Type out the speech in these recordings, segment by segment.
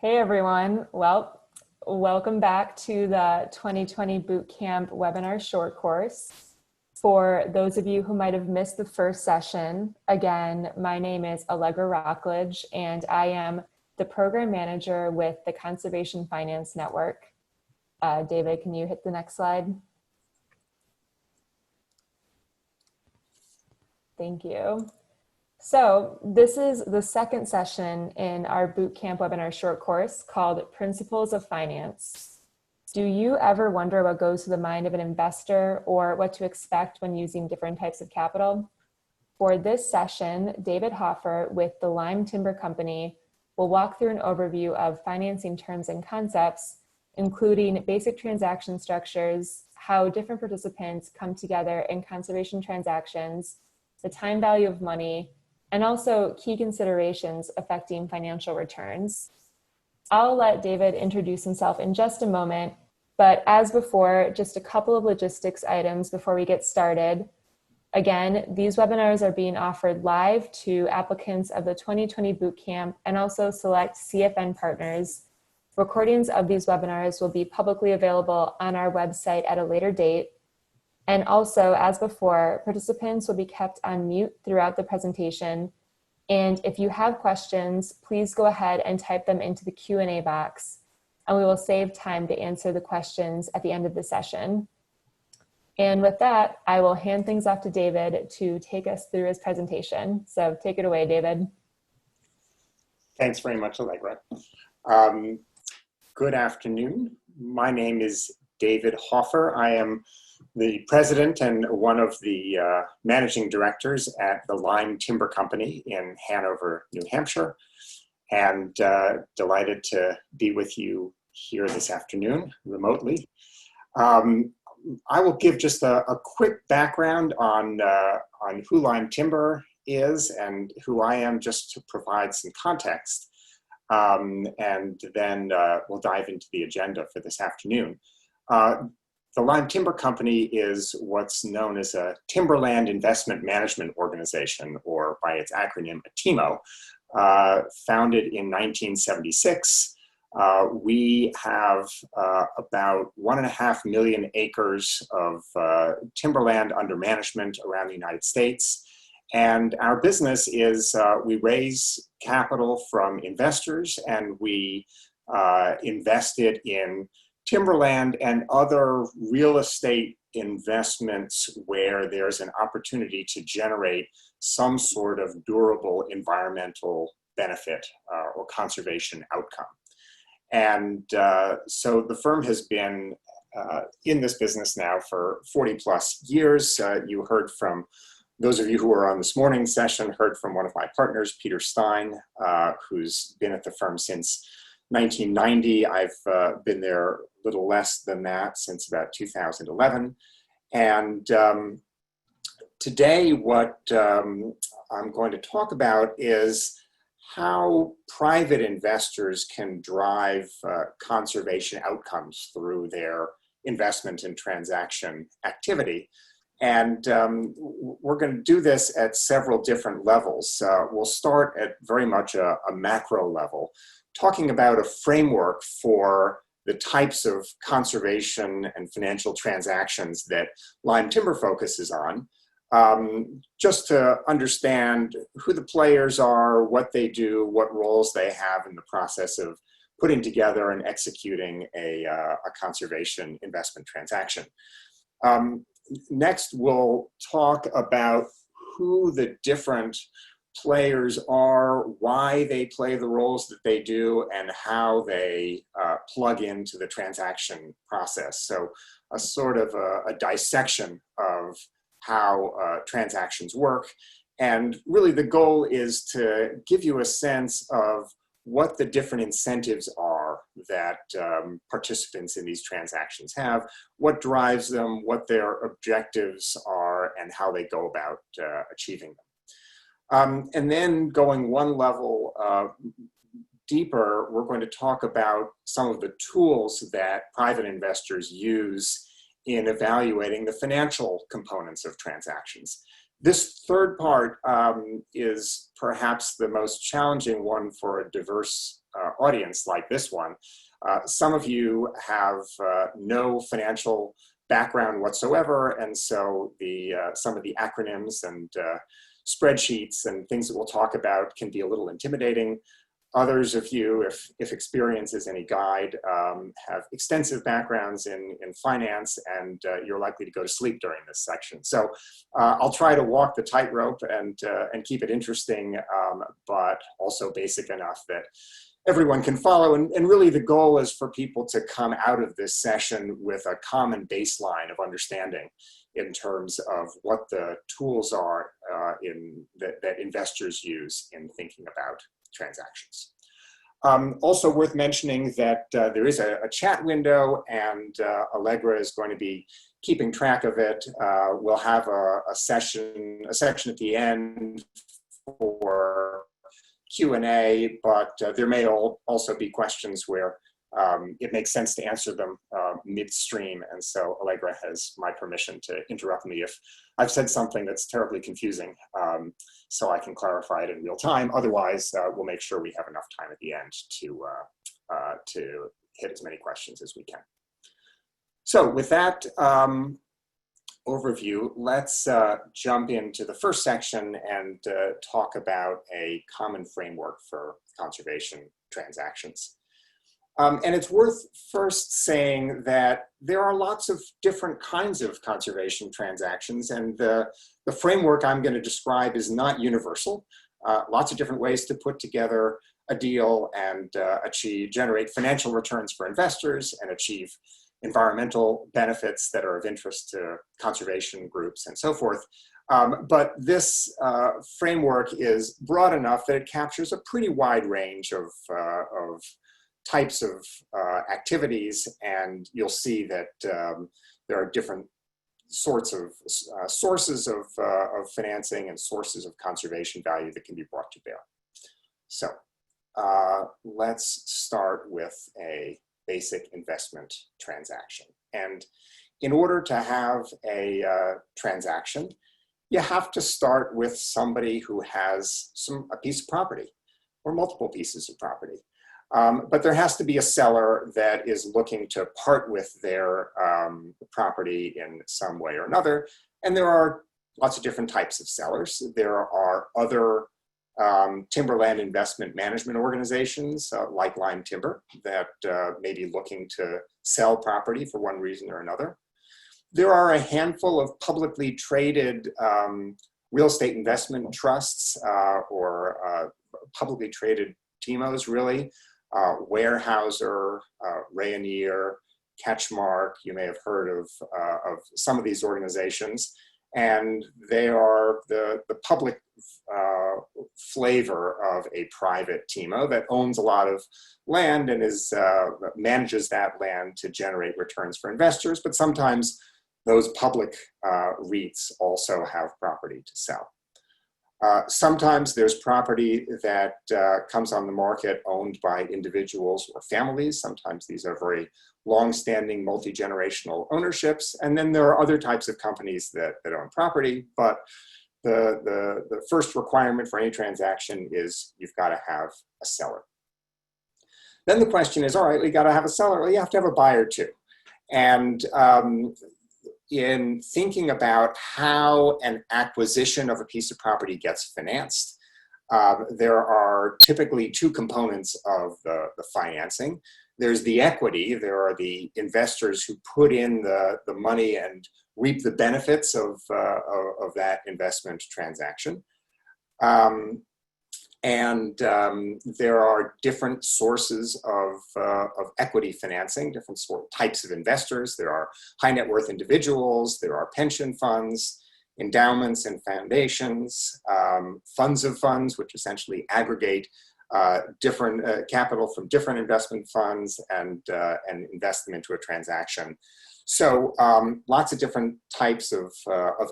Hey everyone. Well, welcome back to the 2020 Bootcamp webinar short course. For those of you who might have missed the first session, again, my name is Allegra Wrocklage and I am the program manager with the Conservation Finance Network. David, can you hit the next slide? Thank you. So this is the second session in our Bootcamp webinar short course called Principles of Finance. Do you ever wonder what goes through the mind of an investor or what to expect when using different types of capital? For this session, David Hoffer with the Lyme Timber Company will walk through an overview of financing terms and concepts, including basic transaction structures, how different participants come together in conservation transactions, the time value of money, and also key considerations affecting financial returns. I'll let David introduce himself in just a moment, but as before, just a couple of logistics items before we get started. Again, these webinars are being offered live to applicants of the 2020 Bootcamp and also select CFN partners. Recordings of these webinars will be publicly available on our website at a later date. And also, as before, participants will be kept on mute throughout the presentation. And if you have questions, please go ahead and type them into the Q&A box, and we will save time to answer the questions at the end of the session. And with that, I will hand things off to David to take us through his presentation. So take it away, David. Thanks very much, Allegra. Good afternoon. My name is David Hoffer. I am the president and one of the managing directors at the Lyme Timber Company in Hanover, New Hampshire, and delighted to be with you here this afternoon remotely. I will give just a quick background on who Lyme Timber is and who I am, just to provide some context, and then we'll dive into the agenda for this afternoon. The Lyme Timber Company is what's known as a Timberland Investment Management Organization, or by its acronym, a TIMO, founded in 1976. We have about 1.5 million acres of timberland under management around the United States. And our business is we raise capital from investors and we invest it in timberland and other real estate investments where there's an opportunity to generate some sort of durable environmental benefit or conservation outcome. And so the firm has been in this business now for 40 plus years. You heard from those of you who were on this morning's session, heard from one of my partners, Peter Stein, who's been at the firm since 1990. I've been there a little less than that, since about 2011. And today what I'm going to talk about is how private investors can drive conservation outcomes through their investment and transaction activity. And we're going to do this at several different levels. We'll start at very much a macro level, talking about a framework for the types of conservation and financial transactions that Lyme Timber focuses on, just to understand who the players are, what they do, what roles they have in the process of putting together and executing a conservation investment transaction. Next, we'll talk about who the different players are, why they play the roles that they do, and how they plug into the transaction process. So a sort of a dissection of how transactions work. And really the goal is to give you a sense of what the different incentives are that participants in these transactions have, what drives them, what their objectives are, and how they go about achieving them. And then going one level deeper, we're going to talk about some of the tools that private investors use in evaluating the financial components of transactions. This third part is perhaps the most challenging one for a diverse audience like this one, some of you have no financial background whatsoever, and so some of the acronyms and spreadsheets and things that we'll talk about can be a little intimidating. Others of you, if experience is any guide, have extensive backgrounds in finance, and you're likely to go to sleep during this section. So I'll try to walk the tightrope and keep it interesting, but also basic enough that everyone can follow. And really the goal is for people to come out of this session with a common baseline of understanding in terms of what the tools are that investors use in thinking about transactions. Also worth mentioning that there is a chat window, and Allegra is going to be keeping track of it. We'll have a section at the end for Q&A, but there may also be questions where it makes sense to answer them midstream, and so Allegra has my permission to interrupt me if I've said something that's terribly confusing, so I can clarify it in real time. Otherwise, we'll make sure we have enough time at the end to hit as many questions as we can. So with that overview, let's jump into the first section and talk about a common framework for conservation transactions. And it's worth first saying that there are lots of different kinds of conservation transactions, and the framework I'm going to describe is not universal. Lots of different ways to put together a deal and generate financial returns for investors and achieve environmental benefits that are of interest to conservation groups and so forth. But this framework is broad enough that it captures a pretty wide range of types of activities, and you'll see that there are different sorts of sources of financing and sources of conservation value that can be brought to bear. So let's start with a basic investment transaction. And in order to have a transaction, you have to start with somebody who has a piece of property or multiple pieces of property. But there has to be a seller that is looking to part with their property in some way or another. And there are lots of different types of sellers. There are other timberland investment management organizations like Lyme Timber that may be looking to sell property for one reason or another. There are a handful of publicly traded real estate investment trusts or publicly traded TIMOs, really. Weyerhaeuser, Rayonier, Catchmark, you may have heard of some of these organizations, and they are the public flavor of a private TIMO that owns a lot of land and manages that land to generate returns for investors, but sometimes those public REITs also have property to sell. Sometimes there's property that comes on the market owned by individuals or families. Sometimes these are very long-standing multi-generational ownerships. And then there are other types of companies that own property, but the first requirement for any transaction is you've got to have a seller. Then the question is, all right, we got to have a seller. Well, you have to have a buyer too. And in thinking about how an acquisition of a piece of property gets financed, there are typically two components of the financing. There's the equity. There are the investors who put in the money and reap the benefits of that investment transaction. There are different sources of equity financing, different types of investors. There are high net worth individuals, there are pension funds, endowments and foundations, funds of funds, which essentially aggregate different capital from different investment funds and invest them into a transaction. So lots of different types of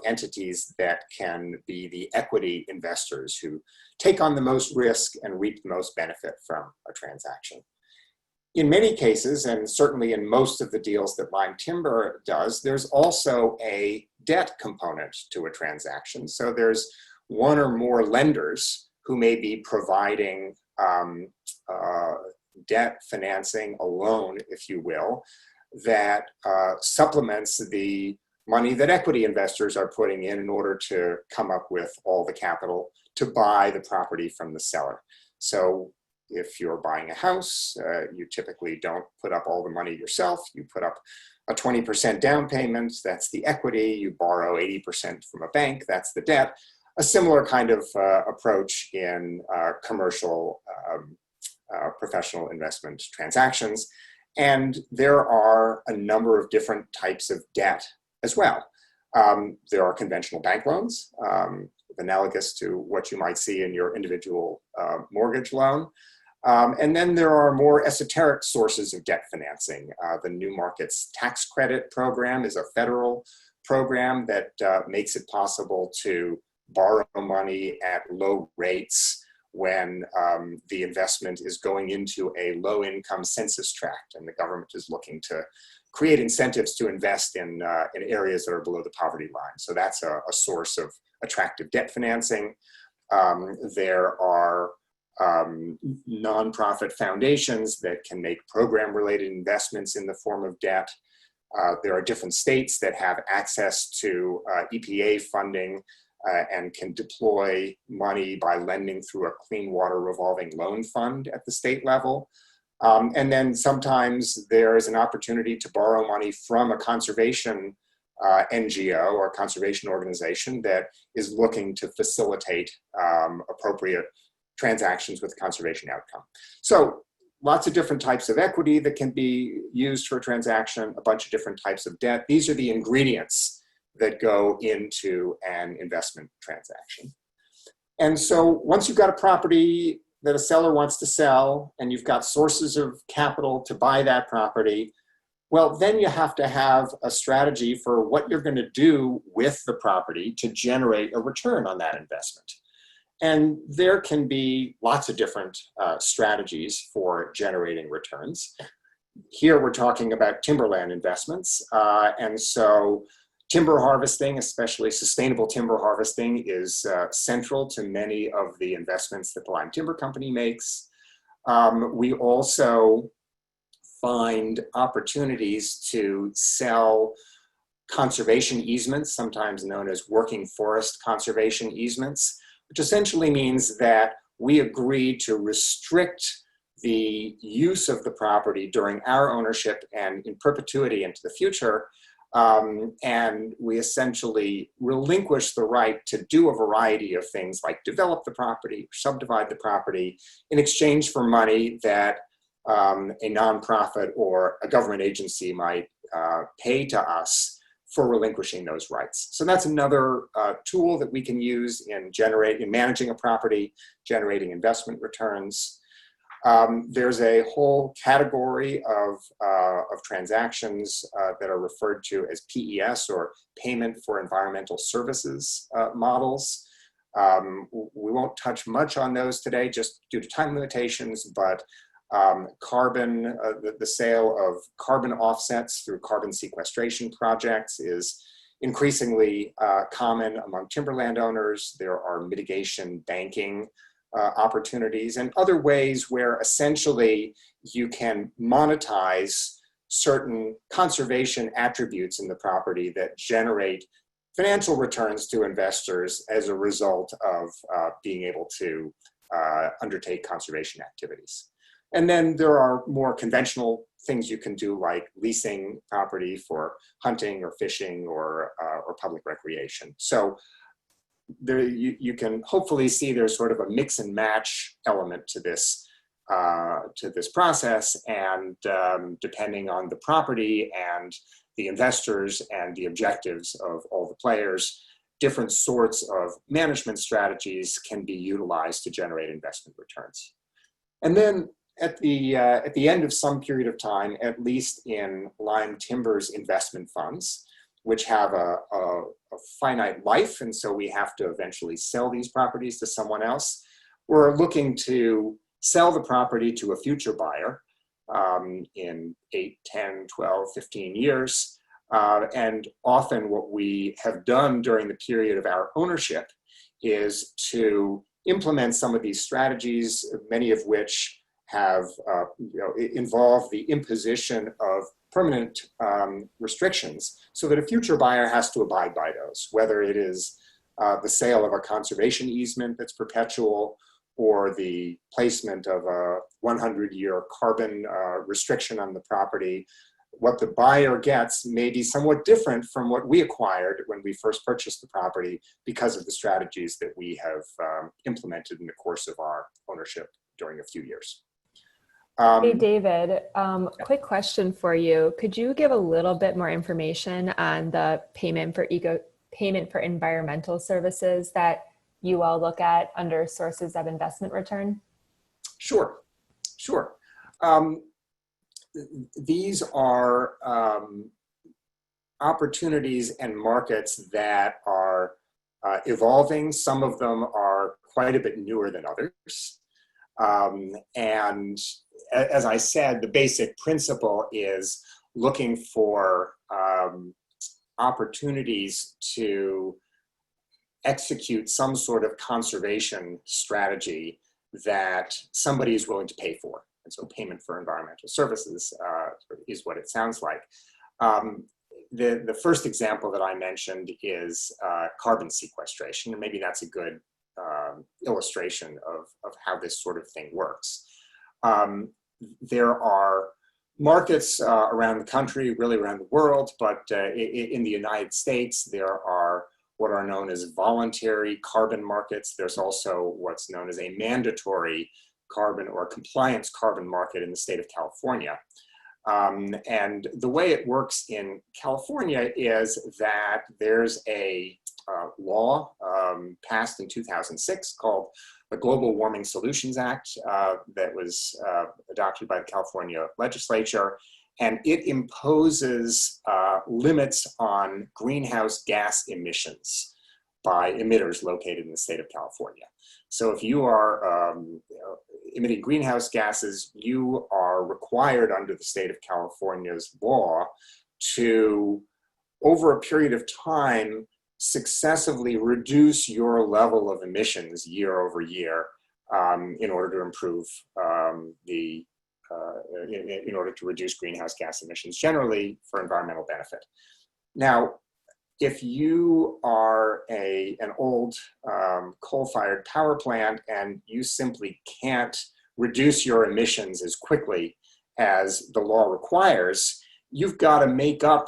entities that can be the equity investors who take on the most risk and reap the most benefit from a transaction. In many cases, and certainly in most of the deals that Lyme Timber does, there's also a debt component to a transaction. So there's one or more lenders who may be providing debt financing, a loan, if you will, that supplements the money that equity investors are putting in order to come up with all the capital to buy the property from the seller. So if you're buying a house, you typically don't put up all the money yourself. You put up a 20% down payment, that's the equity. You borrow 80% from a bank, that's the debt. A similar kind of approach in commercial professional investment transactions. And there are a number of different types of debt as well. There are conventional bank loans, analogous to what you might see in your individual mortgage loan. And then there are more esoteric sources of debt financing. The New Markets Tax Credit Program is a federal program that makes it possible to borrow money at low rates when the investment is going into a low-income census tract and the government is looking to create incentives to invest in areas that are below the poverty line. So that's a source of attractive debt financing. There are nonprofit foundations that can make program-related investments in the form of debt. There are different states that have access to EPA funding and can deploy money by lending through a clean water revolving loan fund at the state level. And then sometimes there is an opportunity to borrow money from a conservation NGO or conservation organization that is looking to facilitate appropriate transactions with conservation outcome. So lots of different types of equity that can be used for a transaction, a bunch of different types of debt. These are the ingredients that go into an investment transaction. And so once you've got a property that a seller wants to sell and you've got sources of capital to buy that property, well, then you have to have a strategy for what you're going to do with the property to generate a return on that investment. And there can be lots of different strategies for generating returns. Here we're talking about timberland investments. And so timber harvesting, especially sustainable timber harvesting, is central to many of the investments that the Lyme Timber Company makes. We also find opportunities to sell conservation easements, sometimes known as working forest conservation easements, which essentially means that we agree to restrict the use of the property during our ownership and in perpetuity into the future. And we essentially relinquish the right to do a variety of things like develop the property, subdivide the property in exchange for money that a nonprofit or a government agency might pay to us for relinquishing those rights. So that's another tool that we can use in managing a property, generating investment returns. There's a whole category of transactions that are referred to as PES, or Payment for Environmental Services models. We won't touch much on those today just due to time limitations, but the sale of carbon offsets through carbon sequestration projects is increasingly common among timberland owners. There are mitigation banking opportunities and other ways where essentially you can monetize certain conservation attributes in the property that generate financial returns to investors as a result of being able to undertake conservation activities. And then there are more conventional things you can do, like leasing property for hunting or fishing or public recreation. So there, you can hopefully see there's sort of a mix and match element to this process, and depending on the property and the investors and the objectives of all the players, different sorts of management strategies can be utilized to generate investment returns. And then at the end of some period of time, at least in Lyme Timber's investment funds, which have a finite life, and so we have to eventually sell these properties to someone else, we're looking to sell the property to a future buyer in 8, 10, 12, 15 years. And often what we have done during the period of our ownership is to implement some of these strategies, many of which have involve the imposition of permanent restrictions so that a future buyer has to abide by those, whether it is the sale of a conservation easement that's perpetual, or the placement of a 100-year carbon restriction on the property. What the buyer gets may be somewhat different from what we acquired when we first purchased the property because of the strategies that we have implemented in the course of our ownership during a few years. Hey, David, quick question for you. Could you give a little bit more information on the payment for environmental services that you all look at under sources of investment return? Sure. These are opportunities and markets that are evolving. Some of them are quite a bit newer than others. And as I said, the basic principle is looking for opportunities to execute some sort of conservation strategy that somebody is willing to pay for. And so payment for environmental services is what it sounds like. The first example that I mentioned is carbon sequestration, and maybe that's a good illustration of how this sort of thing works. There are markets around the country, really around the world, but in the United States, there are what are known as voluntary carbon markets. There's also what's known as a mandatory carbon or compliance carbon market in the state of California. And the way it works in California is that there's a law passed in 2006 called the Global Warming Solutions Act that was adopted by the California legislature, and it imposes limits on greenhouse gas emissions by emitters located in the state of California. So if you are emitting greenhouse gases, you are required under the state of California's law to, over a period of time, successively reduce your level of emissions year over year in order to improve in order to reduce greenhouse gas emissions, generally for environmental benefit. Now, if you are an old coal-fired power plant and you simply can't reduce your emissions as quickly as the law requires, you've got to make up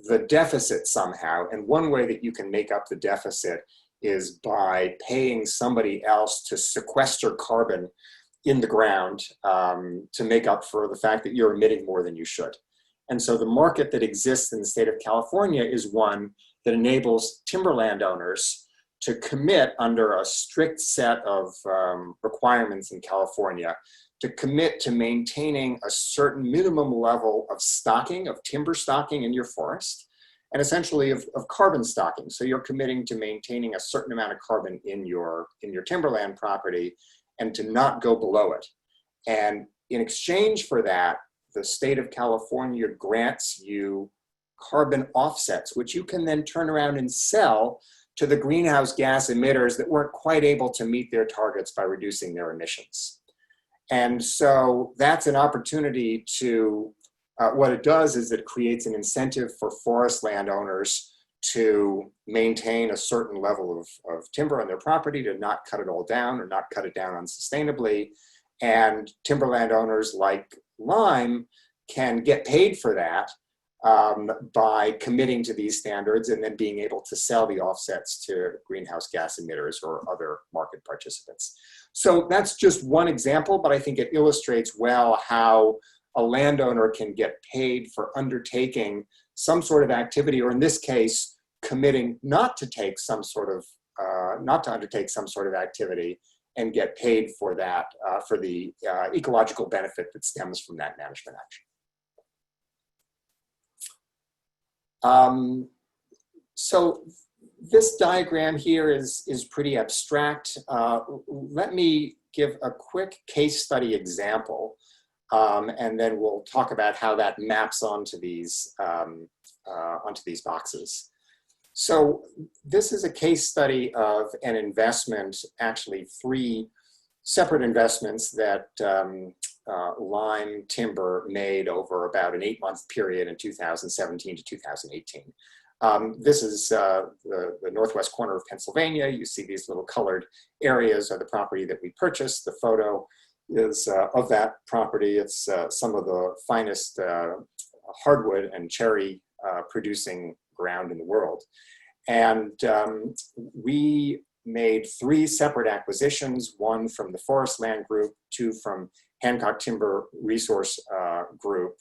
the deficit somehow. And one way that you can make up the deficit is by paying somebody else to sequester carbon in the ground to make up for the fact that you're emitting more than you should. And so the market that exists in the state of California is one that enables timberland owners to commit under a strict set of requirements in California to commit to maintaining a certain minimum level of stocking, of timber stocking in your forest, and essentially of carbon stocking. So you're committing to maintaining a certain amount of carbon in your timberland property and to not go below it. And in exchange for that, the state of California grants you carbon offsets, which you can then turn around and sell to the greenhouse gas emitters that weren't quite able to meet their targets by reducing their emissions. And so that's an opportunity to, what it does is it creates an incentive for forest landowners to maintain a certain level of timber on their property, to not cut it all down or not cut it down unsustainably. And timberland owners like Lyme can get paid for that by committing to these standards and then being able to sell the offsets to greenhouse gas emitters or other market participants. So that's just one example, but I think it illustrates well how a landowner can get paid for undertaking some sort of activity, or in this case, committing not to take some sort of, not to undertake some sort of activity and get paid for that, for the ecological benefit that stems from that management action. So this diagram here is pretty abstract. Let me give a quick case study example, and then we'll talk about how that maps onto these boxes. So this is a case study of an investment, actually 3 separate investments that Lyme Timber made over about an 8-month period in 2017 to 2018. This is the northwest corner of Pennsylvania. You see these little colored areas are the property that we purchased. The photo is of that property. It's some of the finest hardwood and cherry producing ground in the world. And we made 3 separate acquisitions, 1 from the Forest Land Group, 2 from Hancock Timber Resource Group,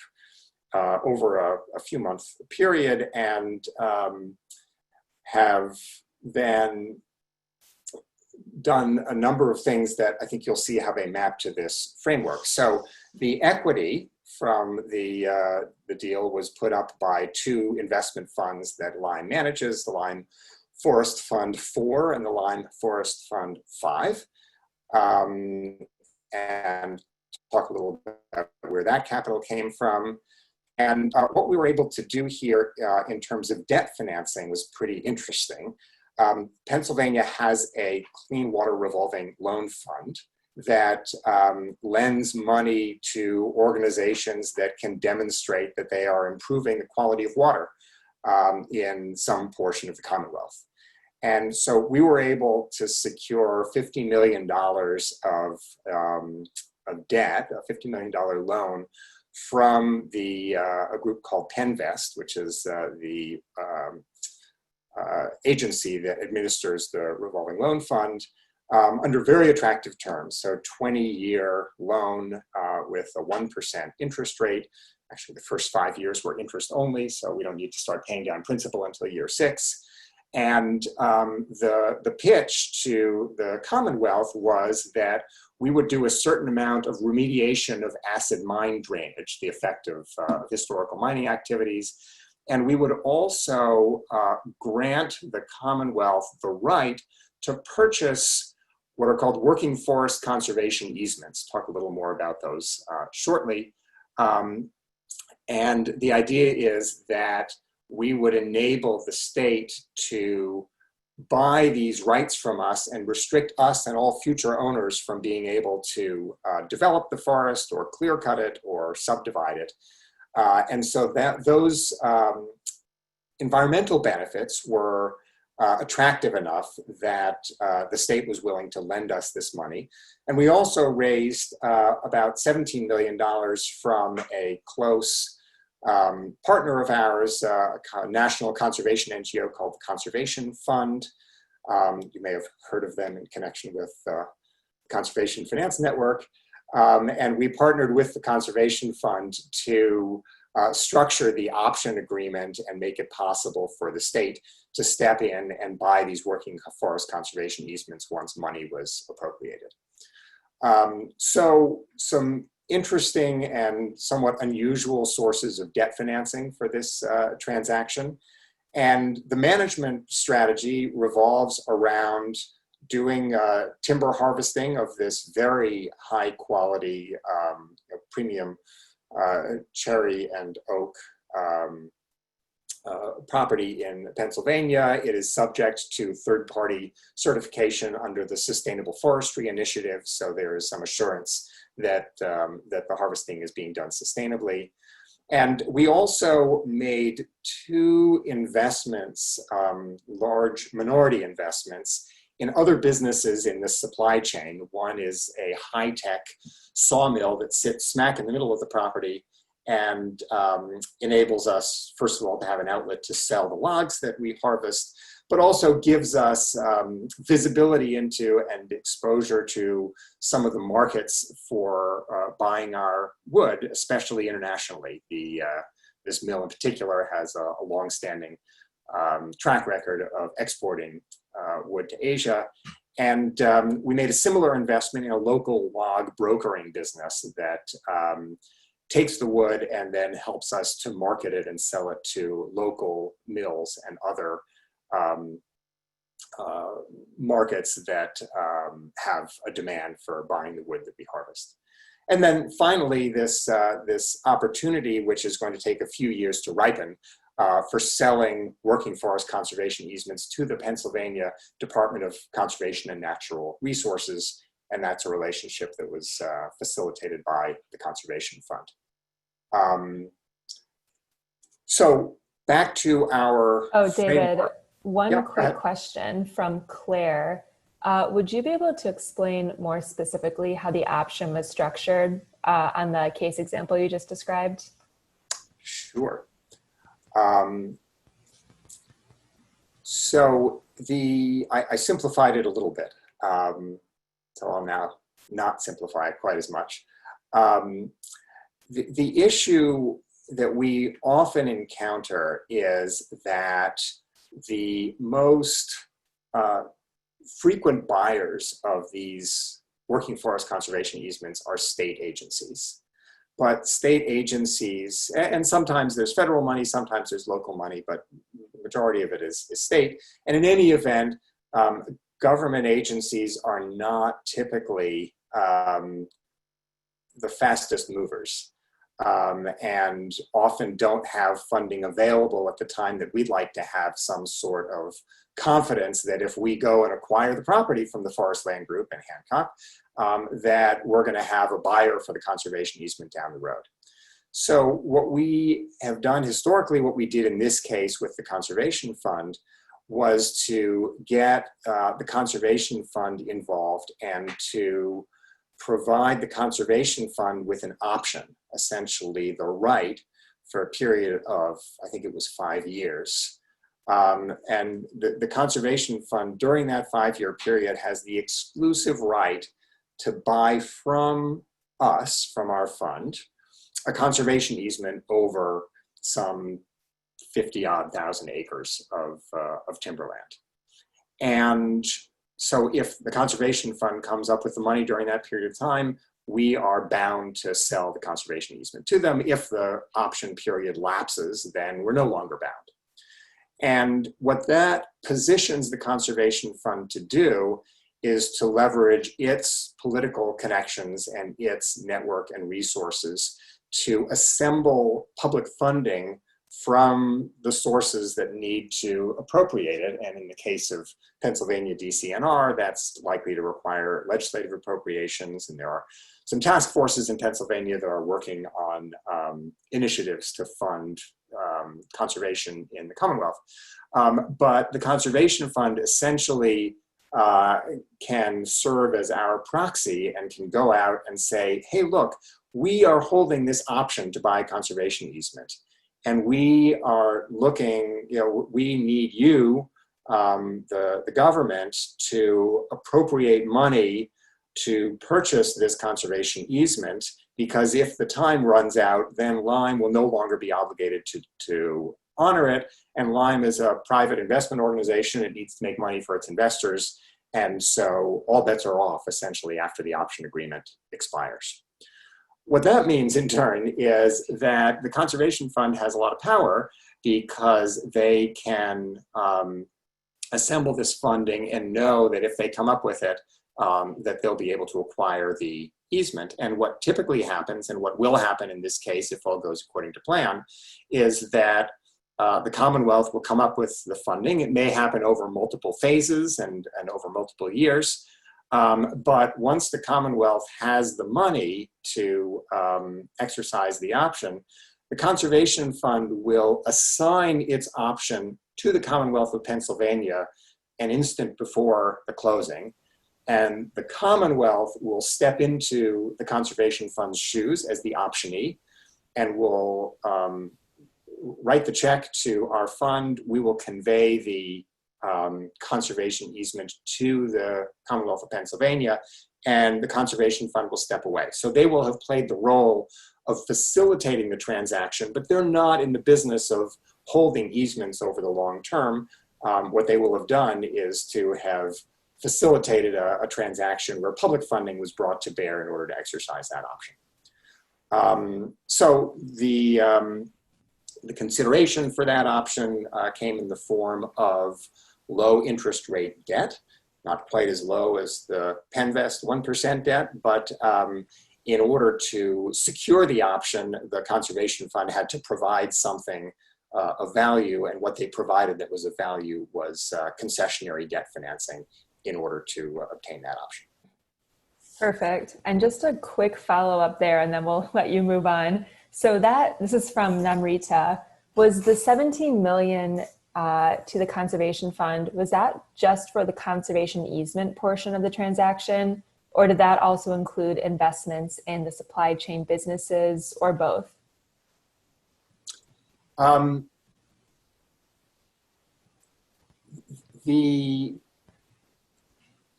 over a few month period, and have then done a number of things that I think you'll see how they map to this framework. So the equity from the deal was put up by 2 investment funds that Lyme manages, the Lyme Forest Fund 4 and the Lyme Forest Fund 5. And talk a little bit about where that capital came from. And what we were able to do here in terms of debt financing was pretty interesting. Pennsylvania has a clean water revolving loan fund that lends money to organizations that can demonstrate that they are improving the quality of water in some portion of the Commonwealth. And so we were able to secure $50 million of debt, a $50 million loan from a group called Penvest, which is the agency that administers the revolving loan fund, under very attractive terms. So 20-year loan with a 1% interest rate. Actually, the first 5 years were interest only, so we don't need to start paying down principal until year 6. And the pitch to the Commonwealth was that we would do a certain amount of remediation of acid mine drainage, the effect of historical mining activities. And we would also grant the Commonwealth the right to purchase what are called working forest conservation easements. Talk a little more about those shortly. And the idea is that we would enable the state to buy these rights from us and restrict us and all future owners from being able to develop the forest or clear cut it or subdivide it. And so those environmental benefits were attractive enough that the state was willing to lend us this money. And we also raised about $17 million from a close partner of ours, a national conservation NGO called the Conservation Fund. You may have heard of them in connection with the Conservation Finance Network. And we partnered with the Conservation Fund to structure the option agreement and make it possible for the state to step in and buy these working forest conservation easements once money was appropriated. So some interesting and somewhat unusual sources of debt financing for this transaction. And the management strategy revolves around doing timber harvesting of this very high quality premium cherry and oak property in Pennsylvania. It is subject to third-party certification under the Sustainable Forestry Initiative, so there is some assurance that that the harvesting is being done sustainably. And we also made 2 investments, large minority investments, in other businesses in this supply chain. One is a high-tech sawmill that sits smack in the middle of the property and enables us, first of all, to have an outlet to sell the logs that we harvest, but also gives us visibility into and exposure to some of the markets for buying our wood, especially internationally. This mill in particular has a long-standing track record of exporting wood to Asia. And we made a similar investment in a local log brokering business that takes the wood and then helps us to market it and sell it to local mills and other markets that have a demand for buying the wood that we harvest. And then finally, this opportunity, which is going to take a few years to ripen, for selling working forest conservation easements to the Pennsylvania Department of Conservation and Natural Resources, and that's a relationship that was facilitated by the Conservation Fund. So back to our David, framework. one quick question from Claire. Would you be able to explain more specifically how the option was structured on the case example you just described? Sure. So I simplified it a little bit. So I'll now not simplify it quite as much. The issue that we often encounter is that the most frequent buyers of these working forest conservation easements are state agencies. But state agencies, and sometimes there's federal money, sometimes there's local money, but the majority of it is state. And in any event, government agencies are not typically the fastest movers, and often don't have funding available at the time that we'd like to have some sort of confidence that if we go and acquire the property from the Forest Land Group in Hancock, that we're going to have a buyer for the conservation easement down the road. So what we have done historically, what we did in this case with the Conservation Fund, was to get the Conservation Fund involved and to provide the Conservation Fund with an option, essentially the right for a period of, I think it was 5 years. And the Conservation Fund during that 5-year period has the exclusive right to buy from us, from our fund, a conservation easement over some 50-odd thousand acres of timberland. And so if the Conservation Fund comes up with the money during that period of time, we are bound to sell the conservation easement to them. If the option period lapses, then we're no longer bound. And what that positions the Conservation Fund to do is to leverage its political connections and its network and resources to assemble public funding from the sources that need to appropriate it. And in the case of Pennsylvania DCNR, that's likely to require legislative appropriations. And there are some task forces in Pennsylvania that are working on initiatives to fund conservation in the Commonwealth. But the Conservation Fund essentially can serve as our proxy and can go out and say, hey, look, we are holding this option to buy a conservation easement. And we are looking, we need you, the government, to appropriate money to purchase this conservation easement, because if the time runs out, then Lyme will no longer be obligated to honor it. And Lyme is a private investment organization. It needs to make money for its investors. And so all bets are off, essentially, after the option agreement expires. What that means, in turn, is that the Conservation Fund has a lot of power because they can assemble this funding and know that if they come up with it, that they'll be able to acquire the easement. And what typically happens, and what will happen in this case if all goes according to plan, is that the Commonwealth will come up with the funding. It may happen over multiple phases and over multiple years. But once the Commonwealth has the money to exercise the option, the Conservation Fund will assign its option to the Commonwealth of Pennsylvania an instant before the closing. And the Commonwealth will step into the Conservation Fund's shoes as the optionee and will write the check to our fund. We will convey the conservation easement to the Commonwealth of Pennsylvania, and the Conservation Fund will step away. So they will have played the role of facilitating the transaction, but they're not in the business of holding easements over the long term. What they will have done is to have facilitated a transaction where public funding was brought to bear in order to exercise that option. So the consideration for that option came in the form of low interest rate debt, not quite as low as the Penvest 1% debt, but in order to secure the option, the Conservation Fund had to provide something of value, and what they provided that was of value was concessionary debt financing in order to obtain that option. Perfect. And just a quick follow-up there, and then we'll let you move on. So this is from Namrita. Was the 17 million to the conservation fund, was that just for the conservation easement portion of the transaction, or did that also include investments in the supply chain businesses, or both?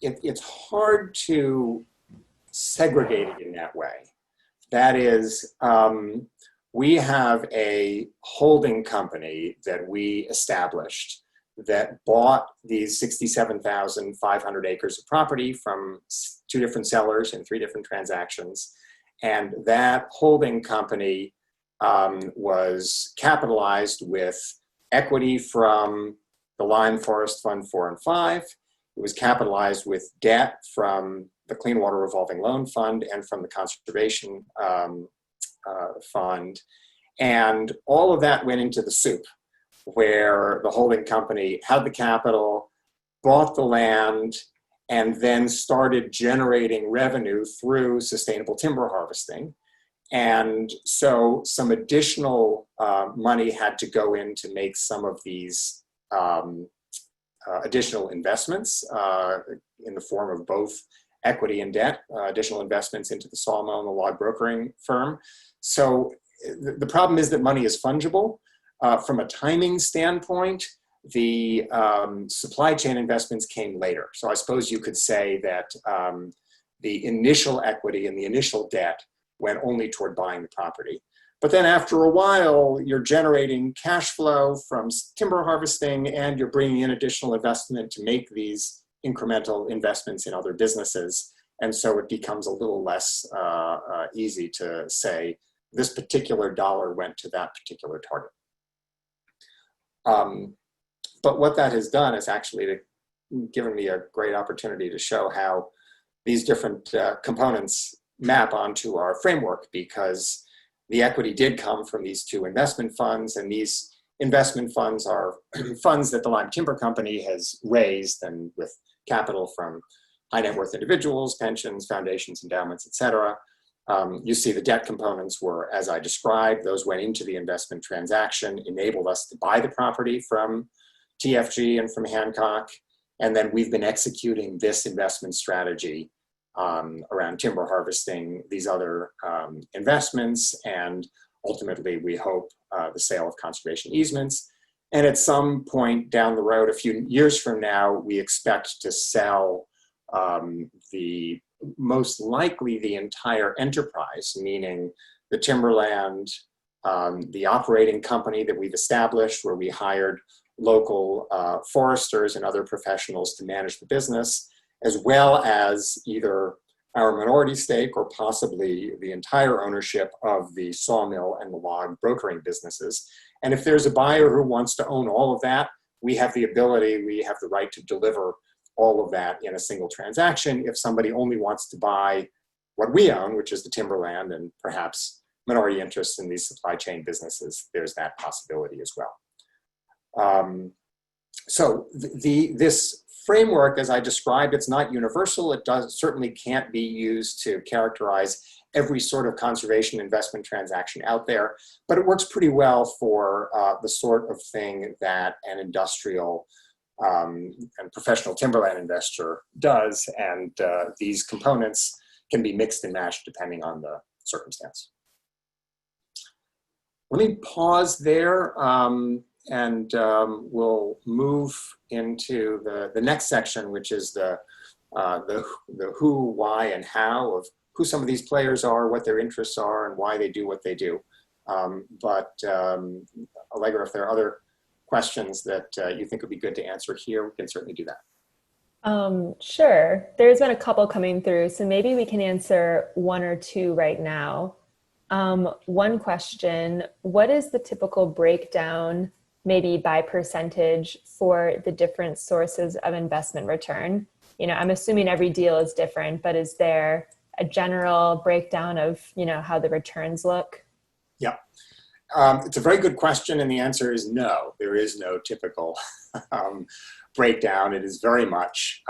It's hard to segregate it in that way. That is, we have a holding company that we established that bought these 67,500 acres of property from 2 different sellers in 3 different transactions. And that holding company was capitalized with equity from the Lyme Forest Fund 4 and 5. It was capitalized with debt from the Clean Water Revolving Loan Fund and from the Conservation Fund. And all of that went into the soup, where the holding company had the capital, bought the land, and then started generating revenue through sustainable timber harvesting. And so some additional money had to go in to make some of these additional investments in the form of both equity and debt, additional investments into the sawmill and the log brokering firm. So the problem is that money is fungible. From a timing standpoint, the supply chain investments came later. So I suppose you could say that the initial equity and the initial debt went only toward buying the property. But then after a while, you're generating cash flow from timber harvesting, and you're bringing in additional investment to make these incremental investments in other businesses. And so it becomes a little less easy to say this particular dollar went to that particular target. But what that has done is actually given me a great opportunity to show how these different components map onto our framework, because the equity did come from these 2 investment funds, and these investment funds are funds that the Lyme Timber Company has raised, and with capital from high net worth individuals, pensions, foundations, endowments, et cetera. You see the debt components were, as I described, those went into the investment transaction, enabled us to buy the property from TFG and from Hancock. And then we've been executing this investment strategy around timber harvesting, these other investments, and ultimately we hope the sale of conservation easements. And at some point down the road, a few years from now, we expect to sell most likely the entire enterprise, meaning the timberland, the operating company that we've established, where we hired local foresters and other professionals to manage the business, as well as either our minority stake or possibly the entire ownership of the sawmill and the log brokering businesses. And if there's a buyer who wants to own all of that, we have the right to deliver all of that in a single transaction. If somebody only wants to buy what we own, which is the timberland and perhaps minority interests in these supply chain businesses, there's that possibility as well. So this framework, as I described, it's not universal. It certainly can't be used to characterize every sort of conservation investment transaction out there, but it works pretty well for the sort of thing that an industrial and professional timberland investor does, and these components can be mixed and matched depending on the circumstance. Let me pause there, and we'll move into the next section, which is the who, why, and how of who some of these players are, what their interests are, and why they do what they do. But Allegra, if there are other questions that you think would be good to answer here, we can certainly do that. Sure. There's been a couple coming through, so maybe we can answer 1 or 2 right now. One question, what is the typical breakdown, maybe by percentage, for the different sources of investment return? You know, I'm assuming every deal is different, but is there a general breakdown of, you know, how the returns look? Yeah. It's a very good question, and the answer is no. There is no typical breakdown. It is very much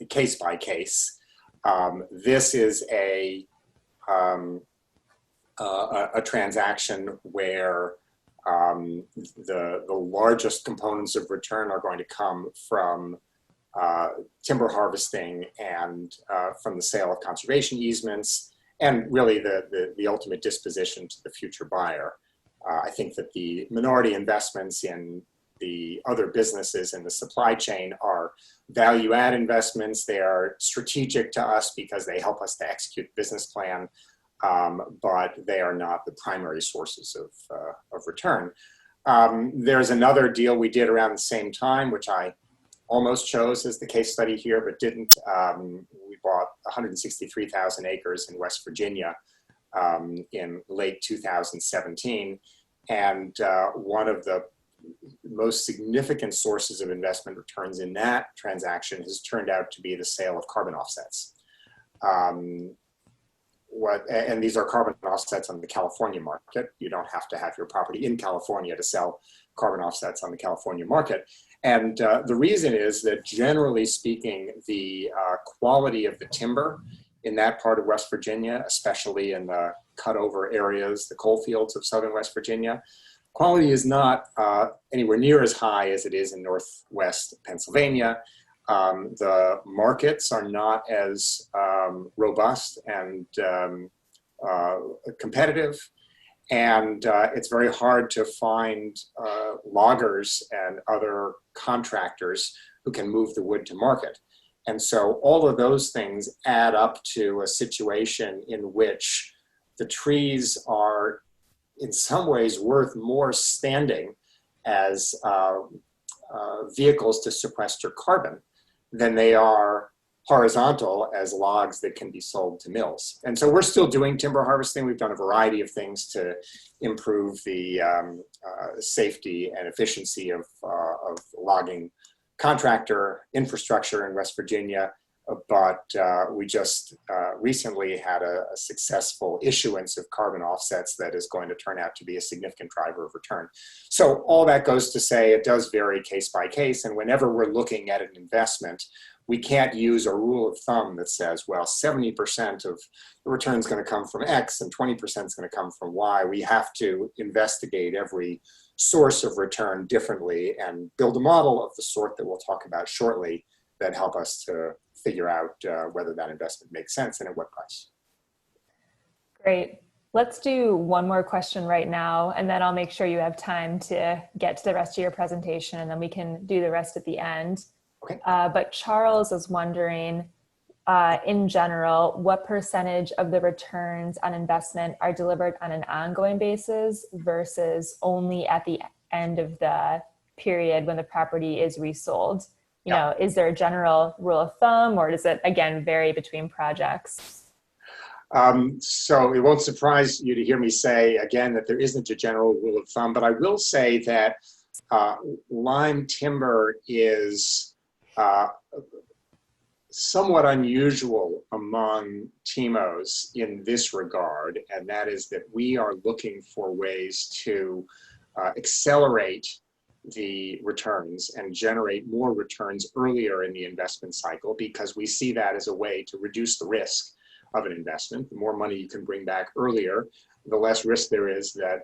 case by case. This is a transaction where the largest components of return are going to come from timber harvesting and from the sale of conservation easements, and really the ultimate disposition to the future buyer. I think that the minority investments in the other businesses in the supply chain are value-add investments. They are strategic to us because they help us to execute the business plan, but they are not the primary sources of return. There's another deal we did around the same time, which I almost chose as the case study here, but didn't. We bought 163,000 acres in West Virginia in late 2017. And one of the most significant sources of investment returns in that transaction has turned out to be the sale of carbon offsets. And these are carbon offsets on the California market. You don't have to have your property in California to sell carbon offsets on the California market. And the reason is that, generally speaking, the quality of the timber in that part of West Virginia, especially in the cutover areas, the coal fields of southern West Virginia, quality is not anywhere near as high as it is in northwest Pennsylvania. The markets are not as robust and competitive, and it's very hard to find loggers and other contractors who can move the wood to market. And so all of those things add up to a situation in which the trees are in some ways worth more standing as vehicles to sequester carbon than they are horizontal as logs that can be sold to mills. And so we're still doing timber harvesting. We've done a variety of things to improve the safety and efficiency of logging contractor infrastructure in West Virginia, but we just recently had a successful issuance of carbon offsets that is going to turn out to be a significant driver of return. So all that goes to say it does vary case by case, and whenever we're looking at an investment, we can't use a rule of thumb that says, well, 70% of the return is going to come from X and 20% is going to come from Y. We have to investigate every source of return differently and build a model of the sort that we'll talk about shortly that help us to figure out whether that investment makes sense and at what price. Great. Let's do one more question right now, and then I'll make sure you have time to get to the rest of your presentation, and then we can do the rest at the end. Okay. But Charles is wondering, in general, what percentage of the returns on investment are delivered on an ongoing basis versus only at the end of the period when the property is resold? You know, is there a general rule of thumb, or does it, again, vary between projects? So it won't surprise you to hear me say, again, that there isn't a general rule of thumb, but I will say that Lyme timber is somewhat unusual among TIMOs in this regard, and that is that we are looking for ways to accelerate the returns and generate more returns earlier in the investment cycle, because we see that as a way to reduce the risk of an investment. The more money you can bring back earlier, the less risk there is that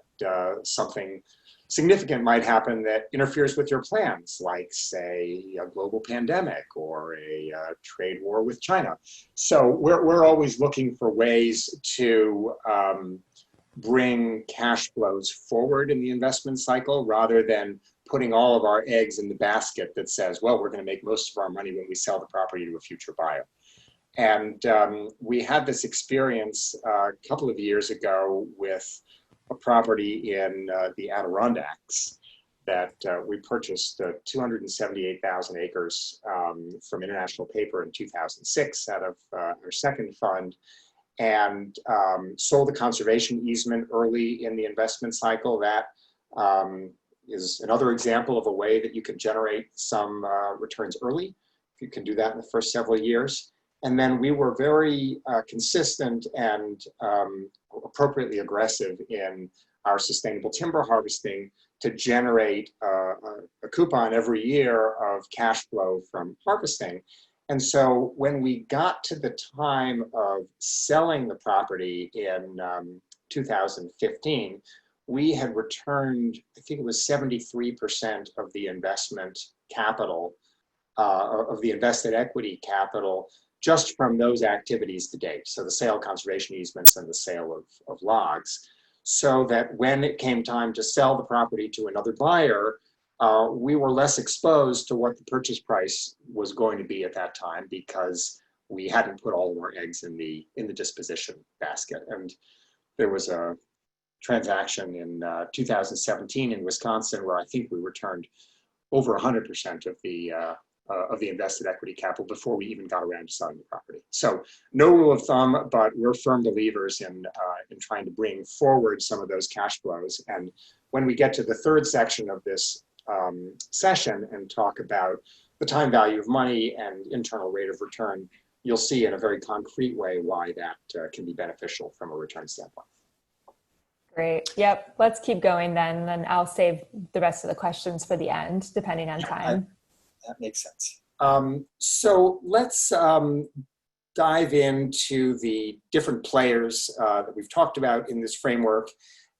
something significant might happen that interferes with your plans, like, say, a global pandemic or a trade war with China. So we're always looking for ways to bring cash flows forward in the investment cycle rather than putting all of our eggs in the basket that says, well, we're going to make most of our money when we sell the property to a future buyer. And we had this experience a couple of years ago with a property in the Adirondacks that we purchased 278,000 acres from International Paper in 2006 out of our second fund, and sold the conservation easement early in the investment cycle. That is another example of a way that you can generate some returns early, if you can do that in the first several years. And then we were very consistent and appropriately aggressive in our sustainable timber harvesting to generate a coupon every year of cash flow from harvesting. And so when we got to the time of selling the property in 2015, we had returned, I think it was 73% of the investment capital, of the invested equity capital, just from those activities to date. So the sale of conservation easements and the sale of logs. So that when it came time to sell the property to another buyer, we were less exposed to what the purchase price was going to be at that time, because we hadn't put all of our eggs in the disposition basket. And there was a transaction in 2017 in Wisconsin where I think we returned over 100% of the invested equity capital before we even got around to selling the property. So no rule of thumb, but we're firm believers in trying to bring forward some of those cash flows. And when we get to the third section of this session and talk about the time value of money and internal rate of return, you'll see in a very concrete way why that can be beneficial from a return standpoint. Great. Yep. Let's keep going then. And I'll save the rest of the questions for the end, depending on time. That makes sense. So let's dive into the different players that we've talked about in this framework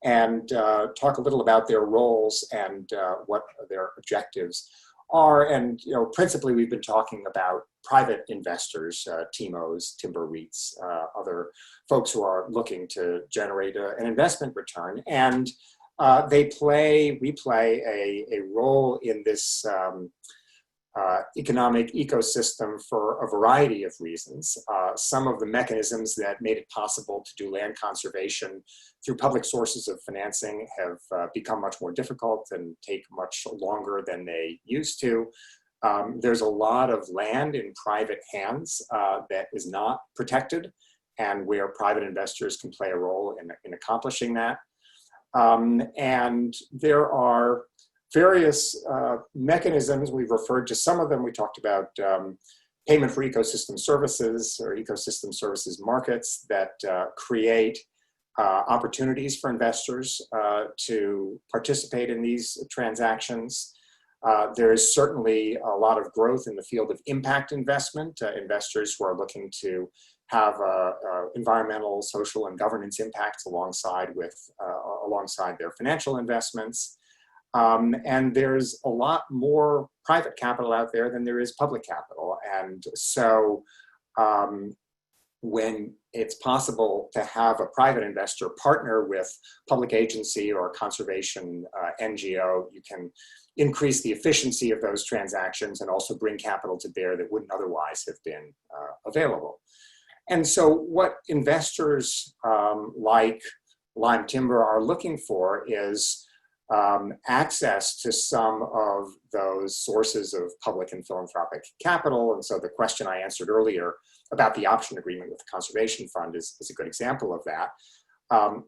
and talk a little about their roles and what their objectives are. And principally, we've been talking about private investors, TIMOs, timber REITs, other folks who are looking to generate an investment return. And we play a role in this economic ecosystem for a variety of reasons. Some of the mechanisms that made it possible to do land conservation through public sources of financing have become much more difficult and take much longer than they used to. There's a lot of land in private hands that is not protected, and where private investors can play a role in accomplishing that. And there are various mechanisms. We've referred to some of them. We talked about payment for ecosystem services or ecosystem services markets that create opportunities for investors to participate in these transactions. There is certainly a lot of growth in the field of impact investment, investors who are looking to have environmental, social, and governance impacts alongside their financial investments. And there's a lot more private capital out there than there is public capital. And so when it's possible to have a private investor partner with public agency or conservation NGO, you can increase the efficiency of those transactions and also bring capital to bear that wouldn't otherwise have been available. And so what investors like Lyme Timber are looking for is access to some of those sources of public and philanthropic capital. And so the question I answered earlier about the option agreement with the Conservation Fund is a good example of that.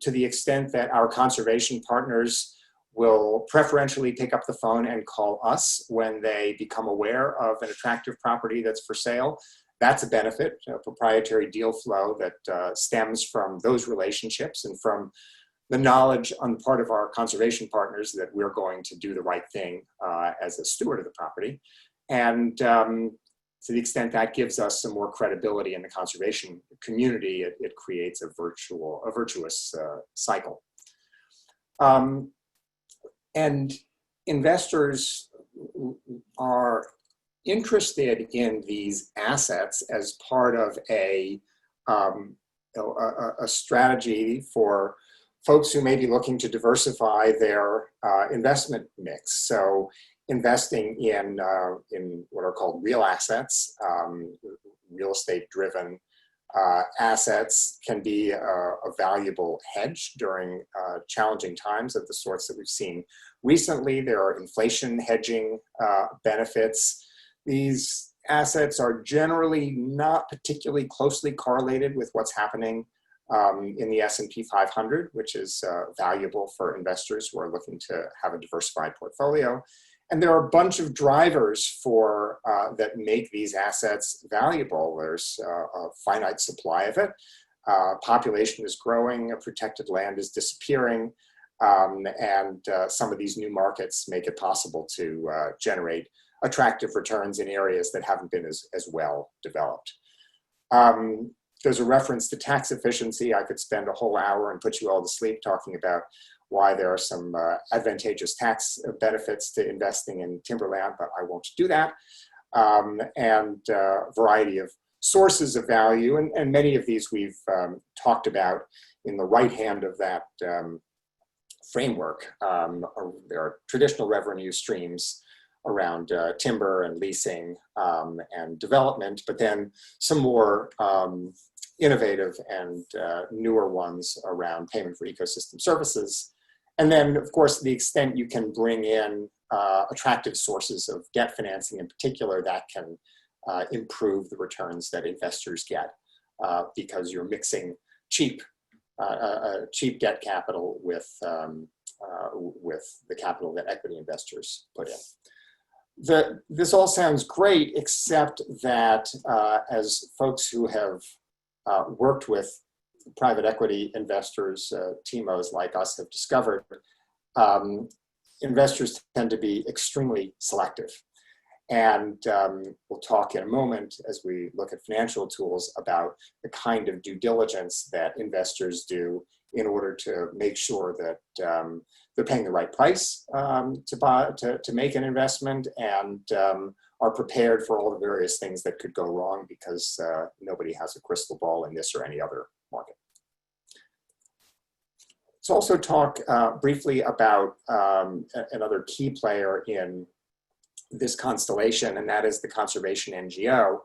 To the extent that our conservation partners will preferentially pick up the phone and call us when they become aware of an attractive property that's for sale, that's a benefit, proprietary deal flow that stems from those relationships and from the knowledge on the part of our conservation partners that we're going to do the right thing as a steward of the property. And to the extent that gives us some more credibility in the conservation community, it creates a virtuous cycle. And investors are interested in these assets as part of a strategy for folks who may be looking to diversify their investment mix. So investing in what are called real assets, real estate driven assets can be a valuable hedge during challenging times of the sorts that we've seen recently. There are inflation hedging benefits. These assets are generally not particularly closely correlated with what's happening in the S&P 500, which is valuable for investors who are looking to have a diversified portfolio. And there are a bunch of drivers for that make these assets valuable. There's a finite supply of it. Population is growing, protected land is disappearing. And some of these new markets make it possible to generate attractive returns in areas that haven't been as well developed. There's a reference to tax efficiency. I could spend a whole hour and put you all to sleep talking about why there are some advantageous tax benefits to investing in timberland, but I won't do that. And a variety of sources of value, and many of these we've talked about in the right hand of that framework. There are traditional revenue streams around timber and leasing and development, but then some more innovative and newer ones around payment for ecosystem services. And then, of course, the extent you can bring in attractive sources of debt financing in particular, that can improve the returns that investors get because you're mixing cheap debt capital with the capital that equity investors put in. This all sounds great, except that as folks who have worked with private equity investors, TIMOs like us, have discovered, investors tend to be extremely selective. And we'll talk in a moment as we look at financial tools about the kind of due diligence that investors do in order to make sure that they're paying the right price to make an investment, and are prepared for all the various things that could go wrong, because nobody has a crystal ball in this or any other market. Let's also talk briefly about another key player in this constellation, and that is the conservation NGO.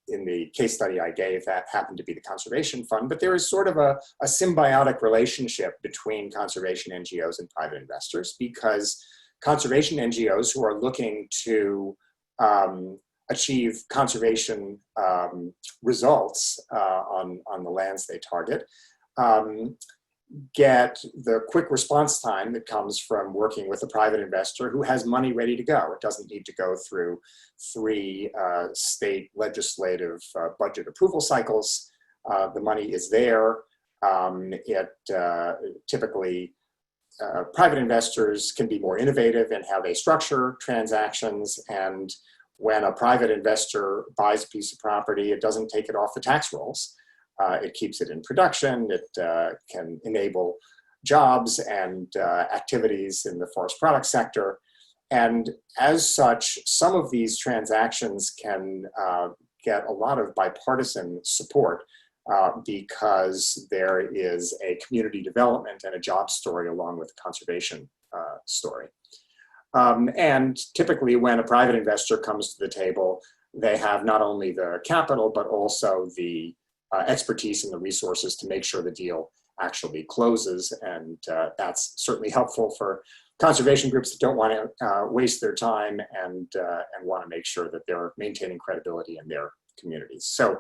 In the case study I gave, that happened to be the Conservation Fund, but there is sort of a symbiotic relationship between conservation NGOs and private investors, because conservation NGOs who are looking to achieve conservation results on the lands they target get the quick response time that comes from working with a private investor who has money ready to go. It doesn't need to go through 3 state legislative budget approval cycles. The money is there. Typically, private investors can be more innovative in how they structure transactions, and when a private investor buys a piece of property, it doesn't take it off the tax rolls. It keeps it in production. It can enable jobs and activities in the forest product sector. And as such, some of these transactions can get a lot of bipartisan support because there is a community development and a job story along with the conservation story. And typically when a private investor comes to the table, they have not only the capital, but also the expertise and the resources to make sure the deal actually closes. And that's certainly helpful for conservation groups that don't want to waste their time and want to make sure that they're maintaining credibility in their communities. So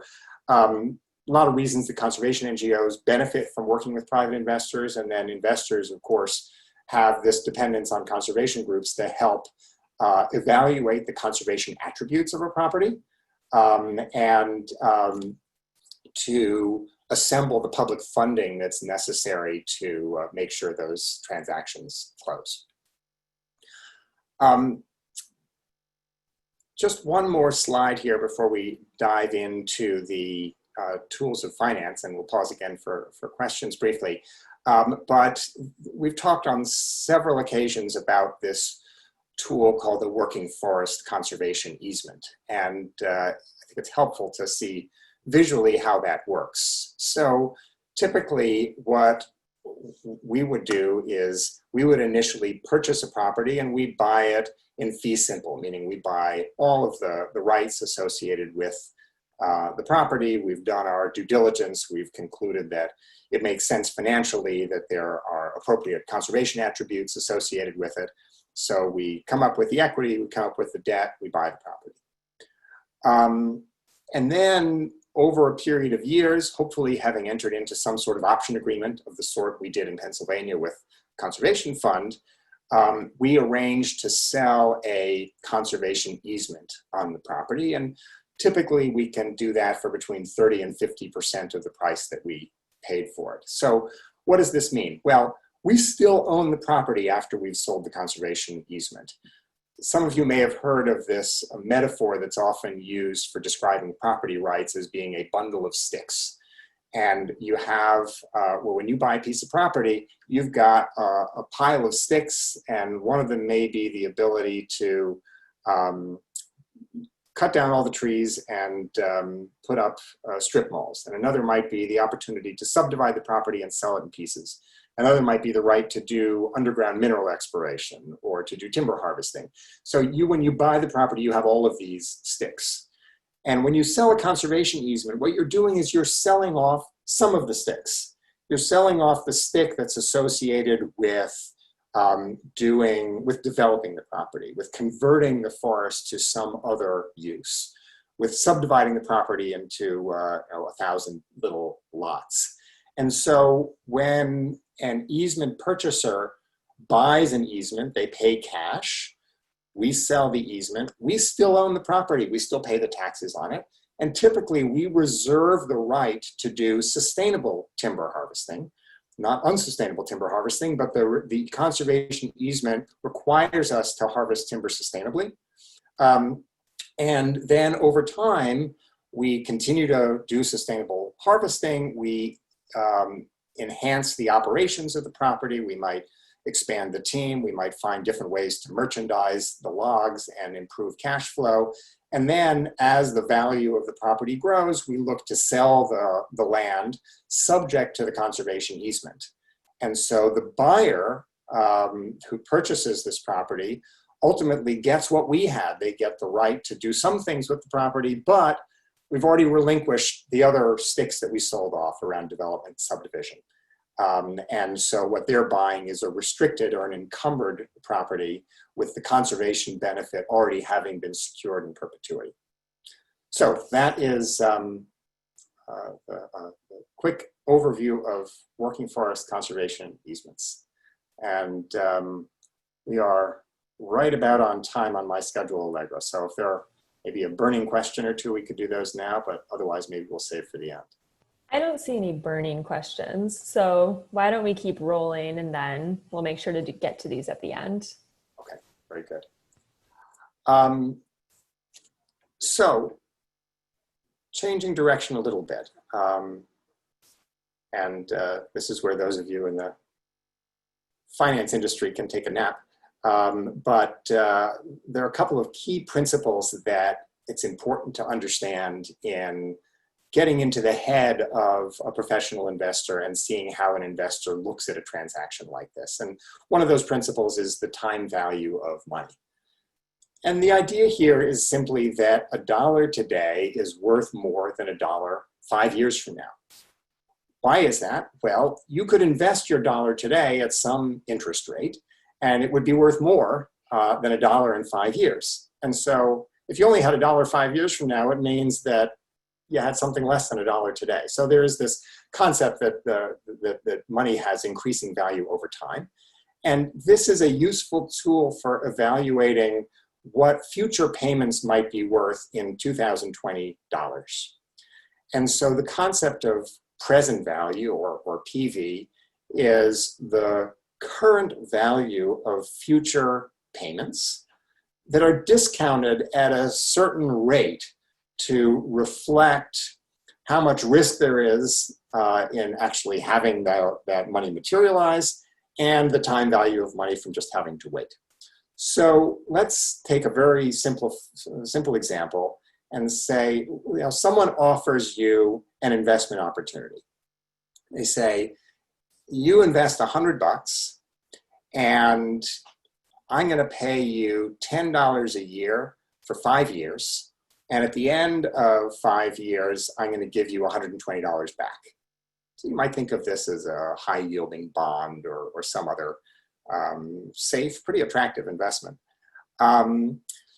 a lot of reasons that conservation NGOs benefit from working with private investors, and then investors, of course, have this dependence on conservation groups to help evaluate the conservation attributes of a property and to assemble the public funding that's necessary to make sure those transactions close. Just one more slide here before we dive into the tools of finance, and we'll pause again for questions briefly. But we've talked on several occasions about this tool called the Working Forest Conservation Easement. And I think it's helpful to see visually how that works. So typically what we would do is we would initially purchase a property and we'd buy it in fee simple, meaning we buy all of the rights associated with the property. We've done our due diligence. We've concluded that it makes sense financially, that there are appropriate conservation attributes associated with it. So we come up with the equity, we come up with the debt, we buy the property. And then over a period of years, hopefully having entered into some sort of option agreement of the sort we did in Pennsylvania with Conservation Fund, we arranged to sell a conservation easement on the property. And typically we can do that for between 30 and 50% of the price that we paid for it. So what does this mean? Well, we still own the property after we've sold the conservation easement. Some of you may have heard of this metaphor that's often used for describing property rights as being a bundle of sticks. And you have, well, when you buy a piece of property, you've got a pile of sticks, and one of them may be the ability to cut down all the trees and put up strip malls. And another might be the opportunity to subdivide the property and sell it in pieces. Another might be the right to do underground mineral exploration or to do timber harvesting. So when you buy the property, you have all of these sticks. And when you sell a conservation easement, what you're doing is you're selling off some of the sticks. You're selling off the stick that's associated with developing the property, with converting the forest to some other use, with subdividing the property into 1,000 little lots. And so when an easement purchaser buys an easement, they pay cash, we sell the easement, we still own the property, we still pay the taxes on it, and typically we reserve the right to do sustainable timber harvesting, not unsustainable timber harvesting, but the conservation easement requires us to harvest timber sustainably. And then over time, we continue to do sustainable harvesting. We enhance the operations of the property. We might expand the team. We might find different ways to merchandise the logs and improve cash flow. And then as the value of the property grows, we look to sell the land subject to the conservation easement. And so the buyer who purchases this property ultimately gets what we had. They get the right to do some things with the property, but we've already relinquished the other sticks that we sold off around development subdivision. And so what they're buying is a restricted or an encumbered property with the conservation benefit already having been secured in perpetuity. So that is a quick overview of working forest conservation easements. And we are right about on time on my schedule, Allegra. So if there are maybe a burning question or two, we could do those now, but otherwise maybe we'll save for the end. I don't see any burning questions, so why don't we keep rolling and then we'll make sure to get to these at the end. Okay, very good. So changing direction a little bit. This is where those of you in the finance industry can take a nap. But there are a couple of key principles that it's important to understand in getting into the head of a professional investor and seeing how an investor looks at a transaction like this. And one of those principles is the time value of money. And the idea here is simply that $1 today is worth more than $1 5 years from now. Why is that? Well, you could invest your $1 today at some interest rate, and it would be worth more than $1 in 5 years. And so if you only had $1 5 years from now, it means that you had something less than $1 today. So there is this concept that that money has increasing value over time. And this is a useful tool for evaluating what future payments might be worth in 2020 dollars. And so the concept of present value, or PV, is the current value of future payments that are discounted at a certain rate to reflect how much risk there is in actually having that money materialize and the time value of money from just having to wait. So let's take a very simple example and say, someone offers you an investment opportunity. They say, you invest $100 and I'm going to pay you $10 a year for 5 years. And at the end of 5 years, I'm going to give you $120 back. So you might think of this as a high yielding bond or some other safe, pretty attractive investment.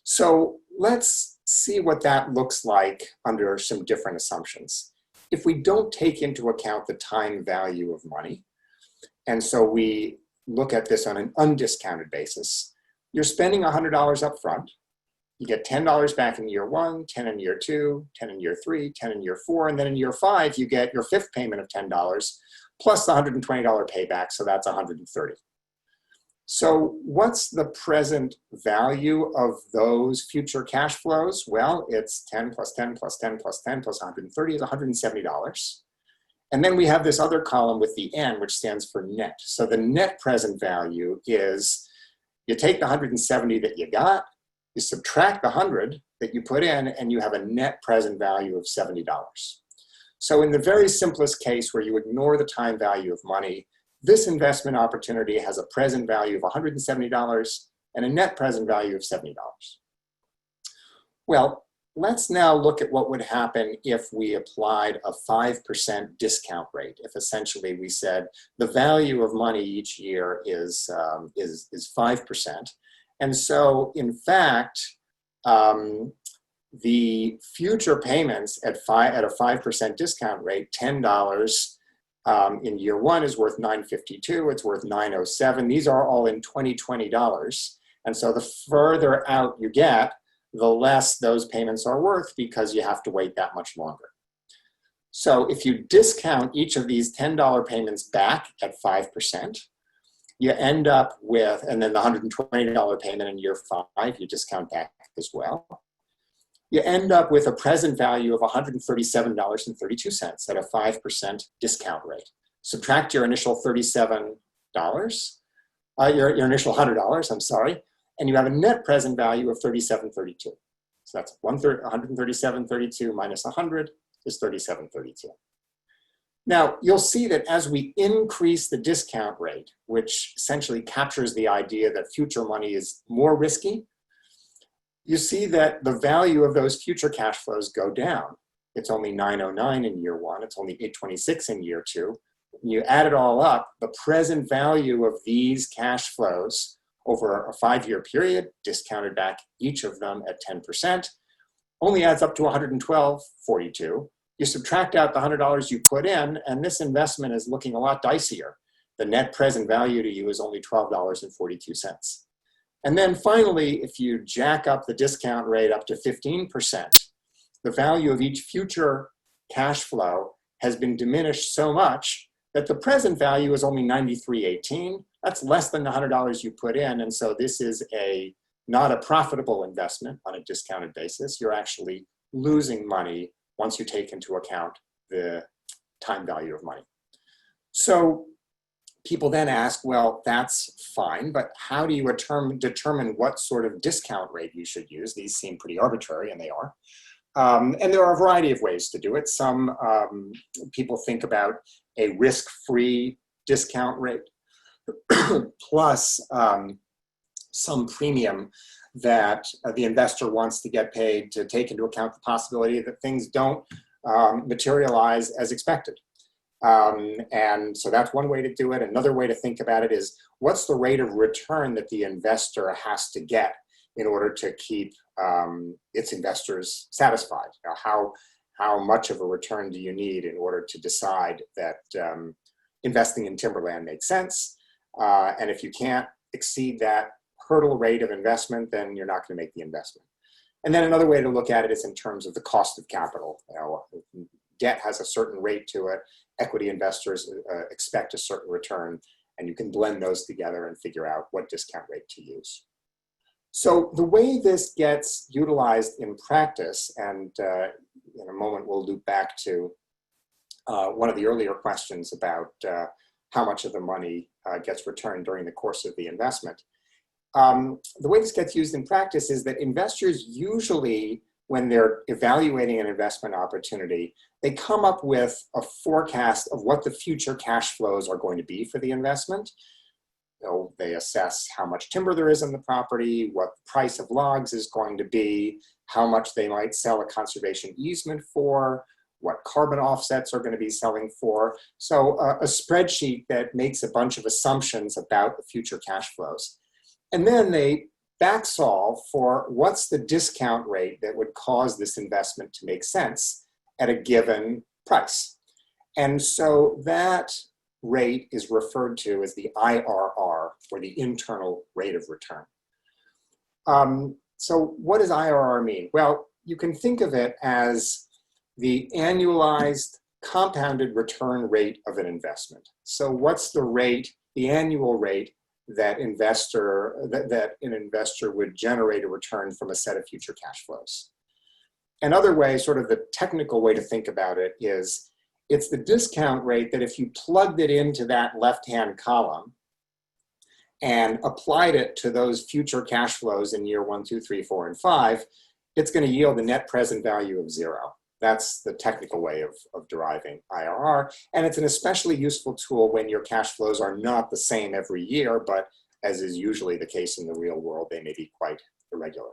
So let's see what that looks like under some different assumptions. If we don't take into account the time value of money, and so we look at this on an undiscounted basis, you're spending $100 up front. You get $10 back in year 1, 10 in year 2, 10 in year 3, 10 in year 4, and then in year 5, you get your fifth payment of $10 plus the $120 payback, so that's $130. So what's the present value of those future cash flows? Well, it's 10 plus 10 plus 10 plus 10 plus 130 is $170. And then we have this other column with the N, which stands for net. So the net present value is, you take the 170 that you got, you subtract the 100 that you put in, and you have a net present value of $70. So in the very simplest case where you ignore the time value of money, this investment opportunity has a present value of $170 and a net present value of $70. Well, let's now look at what would happen if we applied a 5% discount rate. If essentially we said the value of money each year is 5%. And so in fact, the future payments at a 5% discount rate, $10 in year one is worth $952, it's worth $907. These are all in $2020. And so the further out you get, the less those payments are worth because you have to wait that much longer. So if you discount each of these $10 payments back at 5%, you end up with, and then the $120 payment in year 5, you discount back as well. You end up with a present value of $137.32 at a 5% discount rate. Subtract your initial $37, your initial $100, I'm sorry, and you have a net present value of $37.32. So that's $137.32 minus 100 is $37.32. Now, you'll see that as we increase the discount rate, which essentially captures the idea that future money is more risky, you see that the value of those future cash flows go down. It's only $909 in year 1, it's only $826 in year 2. When you add it all up, the present value of these cash flows over a 5-year period, discounted back each of them at 10%, only adds up to $112.42. You subtract out the $100 you put in, and this investment is looking a lot dicier. The net present value to you is only $12.42. And then finally, if you jack up the discount rate up to 15%, the value of each future cash flow has been diminished so much that the present value is only $93.18. That's less than the $100 you put in. And so this is not a profitable investment on a discounted basis. You're actually losing money once you take into account the time value of money. So people then ask, well, that's fine, but how do you determine what sort of discount rate you should use? These seem pretty arbitrary, and they are. And there are a variety of ways to do it. Some people think about a risk-free discount rate plus some premium that the investor wants to get paid to take into account the possibility that things don't materialize as expected. And so that's one way to do it. Another way to think about it is, what's the rate of return that the investor has to get in order to keep its investors satisfied? How much of a return do you need in order to decide that investing in timberland makes sense? And if you can't exceed that hurdle rate of investment, then you're not going to make the investment. And then another way to look at it is in terms of the cost of capital. Debt has a certain rate to it. Equity investors expect a certain return, and you can blend those together and figure out what discount rate to use. So the way this gets utilized in practice, and in a moment we'll loop back to one of the earlier questions about how much of the money gets returned during the course of the investment. The way this gets used in practice is that investors usually, when they're evaluating an investment opportunity, they come up with a forecast of what the future cash flows are going to be for the investment. So they assess how much timber there is on the property, what the price of logs is going to be, how much they might sell a conservation easement for, what carbon offsets are going to be selling for. So a spreadsheet that makes a bunch of assumptions about the future cash flows. And then they back solve for what's the discount rate that would cause this investment to make sense at a given price. And so that rate is referred to as the IRR, or the internal rate of return. So what does IRR mean? Well, you can think of it as the annualized compounded return rate of an investment. So what's the rate, the annual rate that an investor would generate a return from a set of future cash flows? Another way, sort of the technical way to think about it, is it's the discount rate that if you plugged it into that left-hand column and applied it to those future cash flows in year 1, 2, 3, 4, and 5, it's going to yield a net present value of 0. That's the technical way of deriving IRR. And it's an especially useful tool when your cash flows are not the same every year, but as is usually the case in the real world, they may be quite irregular.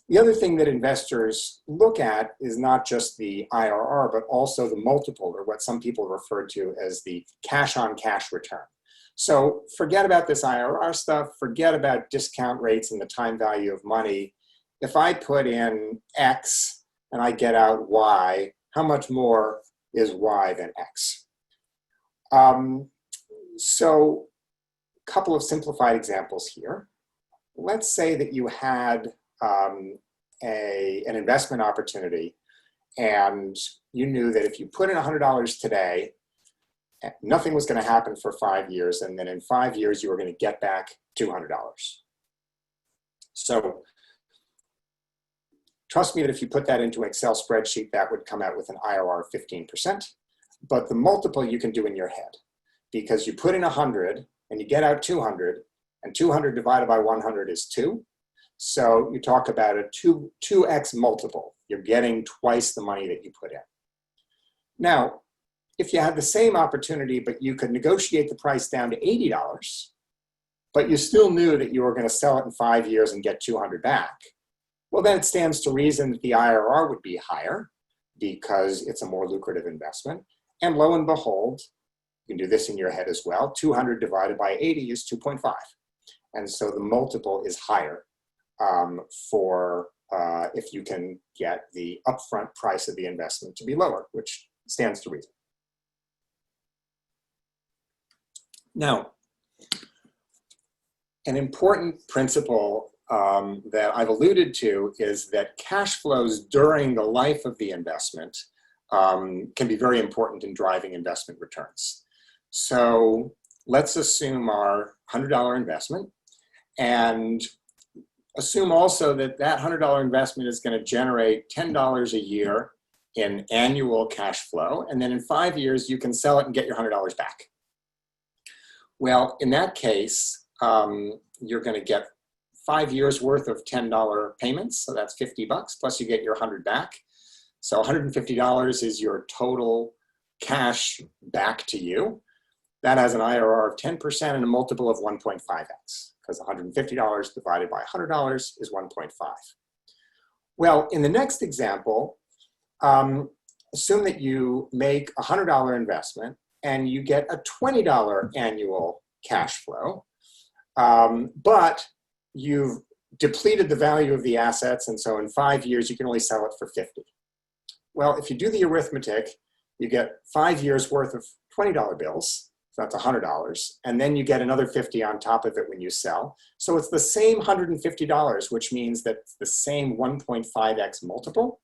The other thing that investors look at is not just the IRR, but also the multiple, or what some people refer to as the cash-on-cash return. So forget about this IRR stuff, forget about discount rates and the time value of money. If I put in X and I get out Y, how much more is Y than X? So a couple of simplified examples here. Let's say that you had an investment opportunity and you knew that if you put in $100 today, nothing was going to happen for 5 years, and then in 5 years you were going to get back $200. So trust me that if you put that into an Excel spreadsheet, that would come out with an IRR of 15%. But the multiple you can do in your head, because you put in 100 and you get out 200, and 200 divided by 100 is 2. So you talk about a 2x multiple. You're getting twice the money that you put in. Now, if you had the same opportunity, but you could negotiate the price down to $80, but you still knew that you were going to sell it in 5 years and get 200 back, well, then it stands to reason that the IRR would be higher because it's a more lucrative investment. And lo and behold, you can do this in your head as well. 200 divided by 80 is 2.5. And so the multiple is higher if you can get the upfront price of the investment to be lower, which stands to reason. Now, an important principle that I've alluded to is that cash flows during the life of the investment can be very important in driving investment returns. So let's assume our $100 investment, and assume also that that $100 investment is going to generate $10 a year in annual cash flow, and then in 5 years you can sell it and get your $100 back. Well, in that case, you're going to get 5 years worth of $10 payments, so that's $50 plus you get your 100 back. So $150 is your total cash back to you. That has an IRR of 10% and a multiple of 1.5x, because $150 divided by $100 is 1.5. Well, in the next example, assume that you make a $100 investment and you get a $20 annual cash flow, but you've depleted the value of the assets, and so in 5 years you can only sell it for $50. Well, if you do the arithmetic, you get 5 years worth of $20 bills, so that's $100, and then you get another $50 on top of it when you sell. So it's the same $150, which means that it's the same 1.5x multiple,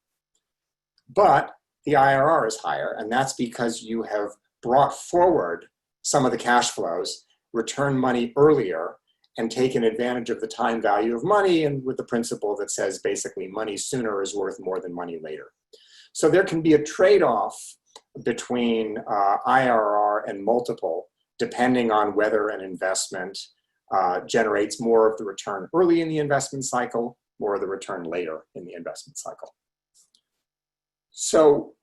but the IRR is higher, and that's because you have brought forward some of the cash flows, returned money earlier, and taken advantage of the time value of money, and with the principle that says basically money sooner is worth more than money later. So there can be a trade-off between IRR and multiple, depending on whether an investment generates more of the return early in the investment cycle, or the return later in the investment cycle. So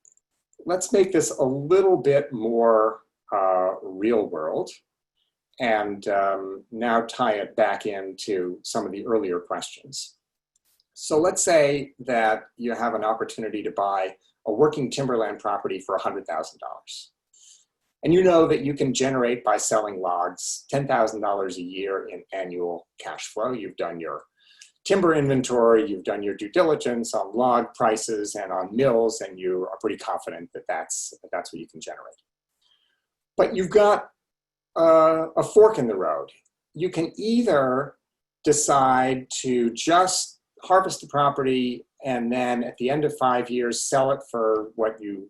let's make this a little bit more real world, and now tie it back into some of the earlier questions. So let's say that you have an opportunity to buy a working timberland property for $100,000. And you know that you can generate, by selling logs, $10,000 a year in annual cash flow. You've done your timber inventory, you've done your due diligence on log prices and on mills, and you are pretty confident that that's what you can generate. But you've got a fork in the road. You can either decide to just harvest the property and then at the end of 5 years sell it for what you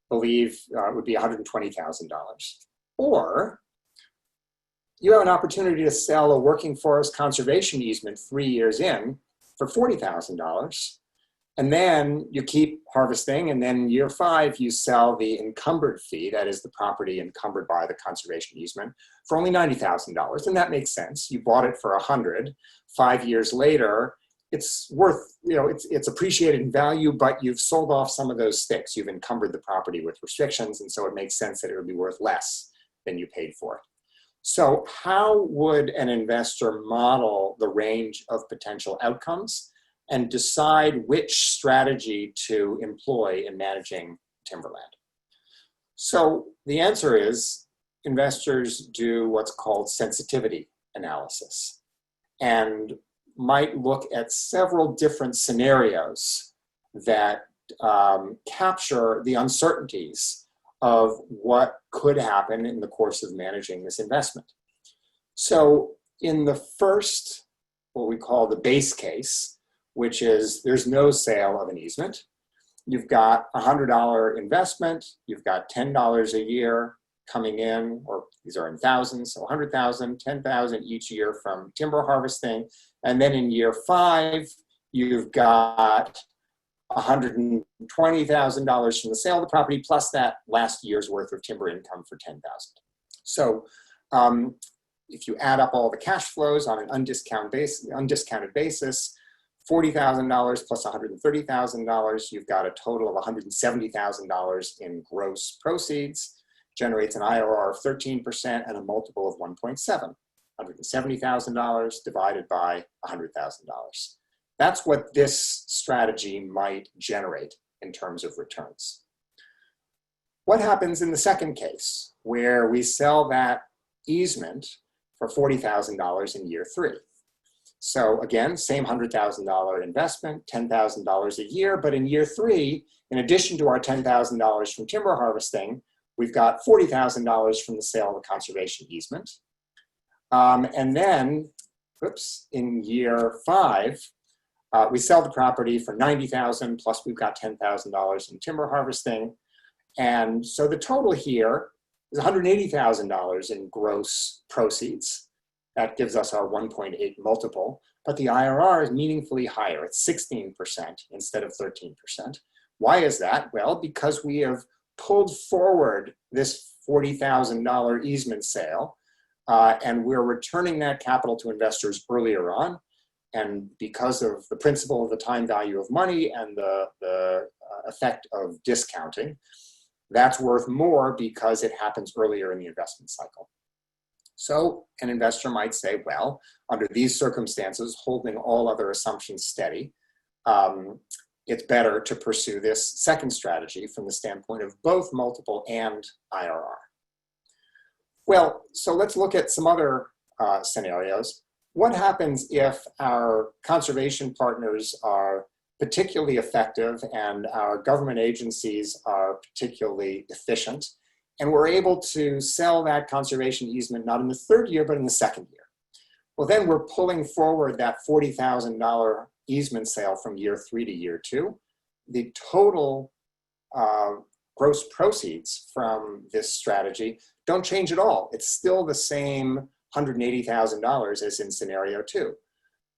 believe would be $120,000. Or you have an opportunity to sell a working forest conservation easement 3 years in for $40,000. And then you keep harvesting, and then year 5, you sell the encumbered fee, that is the property encumbered by the conservation easement, for only $90,000. And that makes sense. You bought it for $100. 5 years later, it's worth, it's appreciated in value, but you've sold off some of those sticks. You've encumbered the property with restrictions, and so it makes sense that it would be worth less than you paid for it. So how would an investor model the range of potential outcomes and decide which strategy to employ in managing timberland? So the answer is investors do what's called sensitivity analysis and might look at several different scenarios that capture the uncertainties of what could happen in the course of managing this investment. So in the first, what we call the base case, which is there's no sale of an easement, you've got a $100 investment, you've got $10 a year coming in, or these are in thousands, so 100,000, 10,000 each year from timber harvesting. And then in year 5, you've got $120,000 from the sale of the property, plus that last year's worth of timber income for $10,000. So if you add up all the cash flows on an undiscounted basis, $40,000 plus $130,000, you've got a total of $170,000 in gross proceeds, generates an IRR of 13% and a multiple of 1.7. $170,000 divided by $100,000. That's what this strategy might generate in terms of returns. What happens in the second case, where we sell that easement for $40,000 in year 3? So again, same $100,000 investment, $10,000 a year, but in year 3, in addition to our $10,000 from timber harvesting, we've got $40,000 from the sale of the conservation easement. And then, in year 5, we sell the property for $90,000, plus we've got $10,000 in timber harvesting. And so the total here is $180,000 in gross proceeds. That gives us our 1.8 multiple, but the IRR is meaningfully higher. It's 16% instead of 13%. Why is that? Well, because we have pulled forward this $40,000 easement sale, and we're returning that capital to investors earlier on. And because of the principle of the time value of money and the effect of discounting, that's worth more because it happens earlier in the investment cycle. So an investor might say, well, under these circumstances, holding all other assumptions steady, it's better to pursue this second strategy from the standpoint of both multiple and IRR. Well, so let's look at some other scenarios. What happens if our conservation partners are particularly effective and our government agencies are particularly efficient, and we're able to sell that conservation easement not in the 3rd year, but in the 2nd year? Well, then we're pulling forward that $40,000 easement sale from year 3 to year 2. The total gross proceeds from this strategy don't change at all. It's still the same $180,000 as in scenario 2.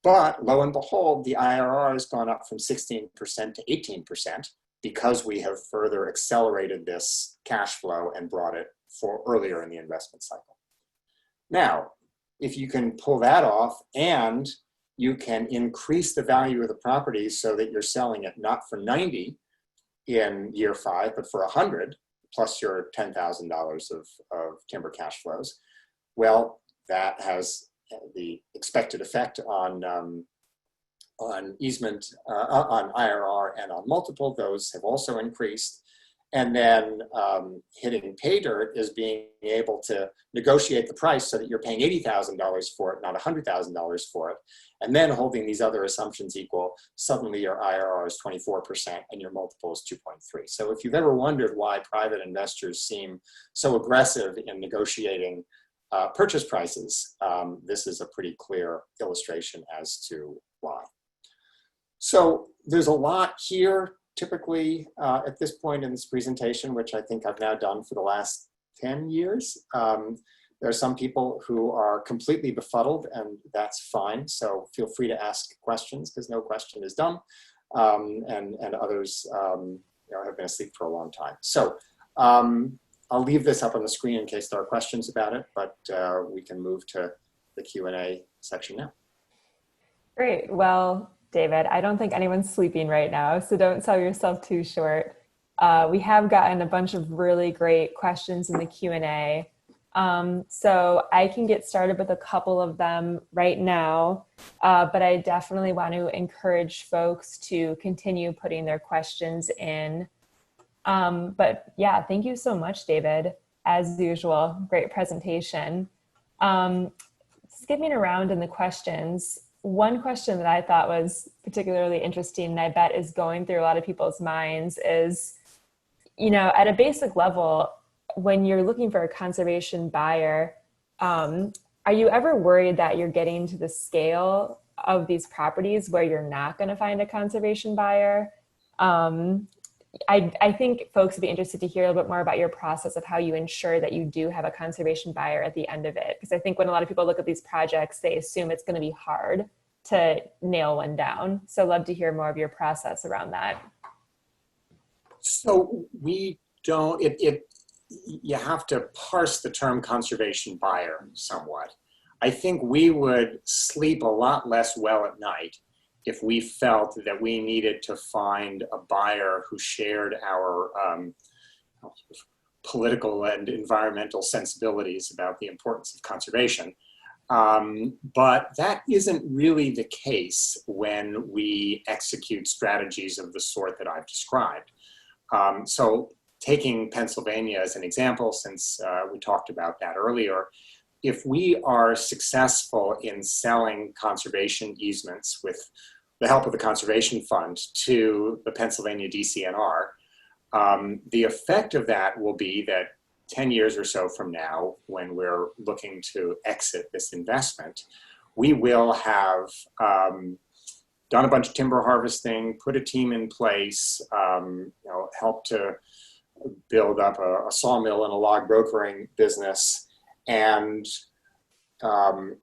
But lo and behold, the IRR has gone up from 16% to 18% because we have further accelerated this cash flow and brought it for earlier in the investment cycle. Now, if you can pull that off and you can increase the value of the property so that you're selling it not for 90 in year 5, but for 100, plus your $10,000 of timber cash flows, well, that has the expected effect on easement, on IRR and on multiple. Those have also increased. And then hitting pay dirt is being able to negotiate the price so that you're paying $80,000 for it, not $100,000 for it. And then holding these other assumptions equal, suddenly your IRR is 24% and your multiple is 2.3. So if you've ever wondered why private investors seem so aggressive in negotiating purchase prices, this is a pretty clear illustration as to why. So there's a lot here typically, at this point in this presentation, which I think I've now done for the last 10 years, there are some people who are completely befuddled, and that's fine. So feel free to ask questions, because no question is dumb. And others have been asleep for a long time. So I'll leave this up on the screen in case there are questions about it, but we can move to the Q&A section now. Great. Well, David, I don't think anyone's sleeping right now, so don't sell yourself too short. We have gotten a bunch of really great questions in the Q&A. So I can get started with a couple of them right now, but I definitely want to encourage folks to continue putting their questions in. But yeah, thank you so much, David. As usual, great presentation. Skipping around in the questions, one question that I thought was particularly interesting, and I bet is going through a lot of people's minds, is, at a basic level, when you're looking for a conservation buyer, are you ever worried that you're getting to the scale of these properties where you're not going to find a conservation buyer? I think folks would be interested to hear a little bit more about your process of how you ensure that you do have a conservation buyer at the end of it. Because I think when a lot of people look at these projects, they assume it's going to be hard to nail one down. So I'd love to hear more of your process around that. So we don't, you have to parse the term conservation buyer somewhat. I think we would sleep a lot less well at night if we felt that we needed to find a buyer who shared our political and environmental sensibilities about the importance of conservation. But that isn't really the case when we execute strategies of the sort that I've described. So taking Pennsylvania as an example, since we talked about that earlier, if we are successful in selling conservation easements with the help of the Conservation Fund to the Pennsylvania DCNR, the effect of that will be that 10 years or so from now, when we're looking to exit this investment, we will have done a bunch of timber harvesting, put a team in place, help to build up a sawmill and a log brokering business, and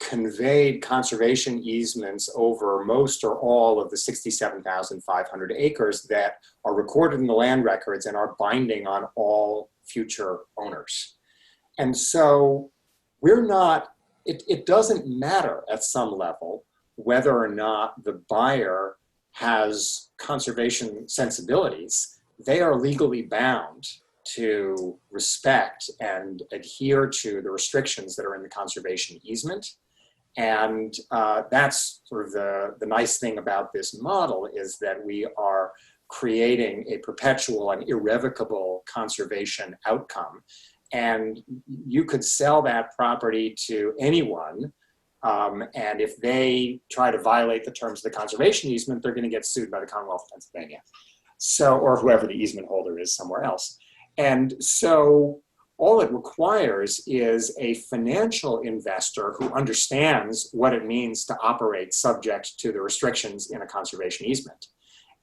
conveyed conservation easements over most or all of the 67,500 acres that are recorded in the land records and are binding on all future owners. And so we're not, it doesn't matter at some level whether or not the buyer has conservation sensibilities. They are legally bound to respect and adhere to the restrictions that are in the conservation easement. And that's sort of the nice thing about this model, is that we are creating a perpetual and irrevocable conservation outcome. And you could sell that property to anyone, and if they try to violate the terms of the conservation easement, they're going to get sued by the Commonwealth of Pennsylvania, or whoever the easement holder is somewhere else. And so all it requires is a financial investor who understands what it means to operate subject to the restrictions in a conservation easement,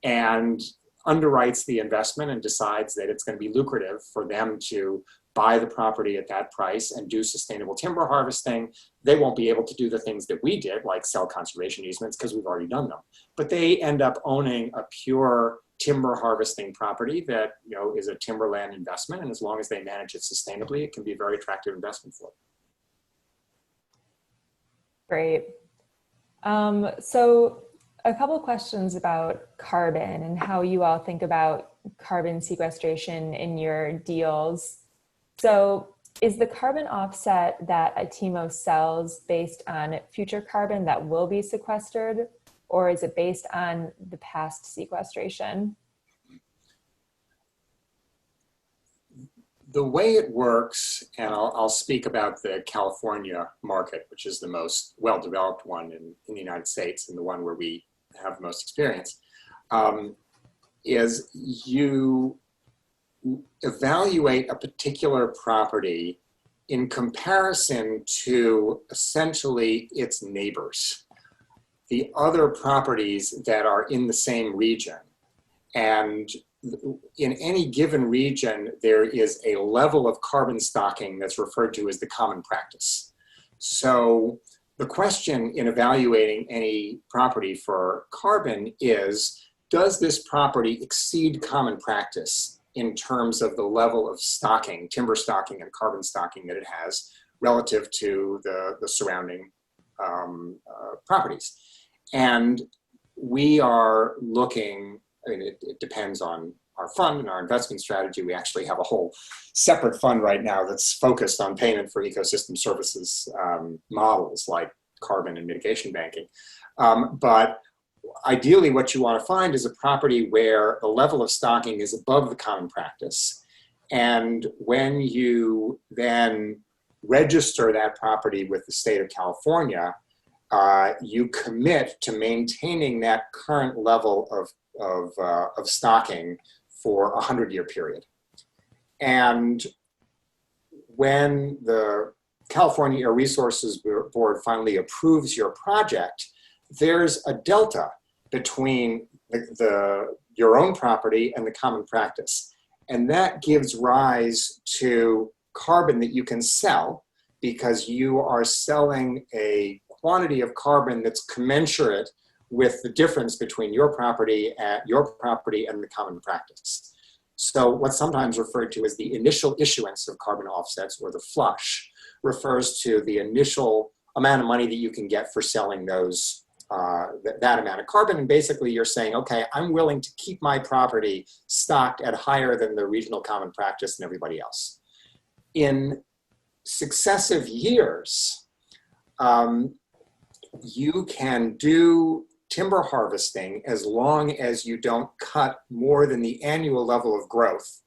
and underwrites the investment and decides that it's going to be lucrative for them to buy the property at that price and do sustainable timber harvesting. They won't be able to do the things that we did, like sell conservation easements, because we've already done them. But they end up owning a pure timber harvesting property that is a timberland investment, and as long as they manage it sustainably, it can be a very attractive investment for them. Great. So a couple of questions about carbon and how you all think about carbon sequestration in your deals. So is the carbon offset that Atimo sells based on future carbon that will be sequestered, or is it based on the past sequestration? The way it works, and I'll speak about the California market, which is the most well-developed one in the United States and the one where we have the most experience, is you evaluate a particular property in comparison to essentially its neighbors, the other properties that are in the same region. And in any given region, there is a level of carbon stocking that's referred to as the common practice. So the question in evaluating any property for carbon is, does this property exceed common practice in terms of the level of stocking, timber stocking and carbon stocking that it has relative to the surrounding properties? And we are looking, I mean, it depends on our fund and our investment strategy. We actually have a whole separate fund right now that's focused on payment for ecosystem services models like carbon and mitigation banking. But ideally, what you want to find is a property where the level of stocking is above the common practice. And when you then register that property with the state of California, you commit to maintaining that current level of stocking for a 100-year period. And when the California Air Resources Board finally approves your project, there's a delta between your own property and the common practice. And that gives rise to carbon that you can sell, because you are selling a quantity of carbon that's commensurate with the difference between your property and the common practice. So what's sometimes referred to as the initial issuance of carbon offsets, or the flush, refers to the initial amount of money that you can get for selling those that amount of carbon. And basically you're saying, okay, I'm willing to keep my property stocked at higher than the regional common practice and everybody else. In successive years, you can do timber harvesting as long as you don't cut more than the annual level of growth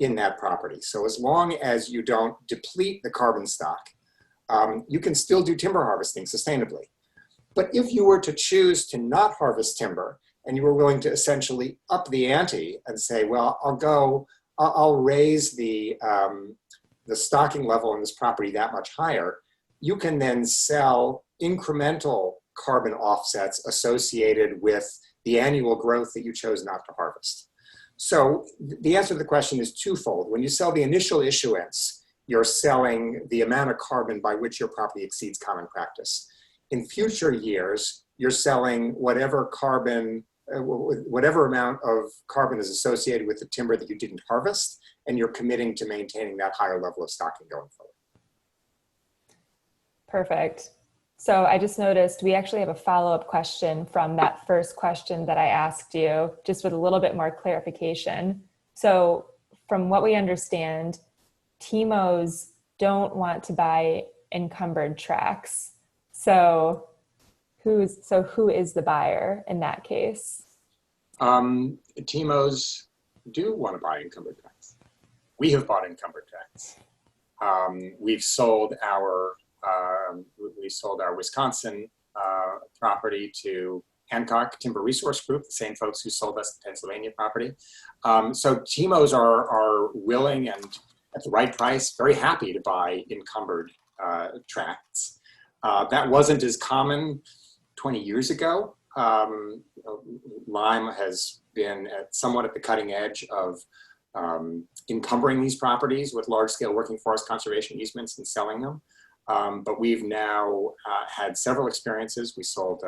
in that property. So as long as you don't deplete the carbon stock, you can still do timber harvesting sustainably. But if you were to choose to not harvest timber, and you were willing to essentially up the ante and say, well, I'll raise the stocking level in this property that much higher, you can then sell incremental carbon offsets associated with the annual growth that you chose not to harvest. So the answer to the question is twofold. When you sell the initial issuance, you're selling the amount of carbon by which your property exceeds common practice. In future years, you're selling whatever amount of carbon is associated with the timber that you didn't harvest, and you're committing to maintaining that higher level of stocking going forward. Perfect. So I just noticed we actually have a follow-up question from that first question that I asked you, just with a little bit more clarification. So from what we understand, TIMOs don't want to buy encumbered tracts. So who is the buyer in that case? TIMOs do want to buy encumbered tracts. We have bought encumbered tracts. We've sold our Wisconsin property to Hancock Timber Resource Group, the same folks who sold us the Pennsylvania property. So TIMOs are willing and at the right price, very happy to buy encumbered tracts. That wasn't as common 20 years ago. Lyme has been somewhat at the cutting edge of encumbering these properties with large-scale working forest conservation easements and selling them. But we've now had several experiences. We sold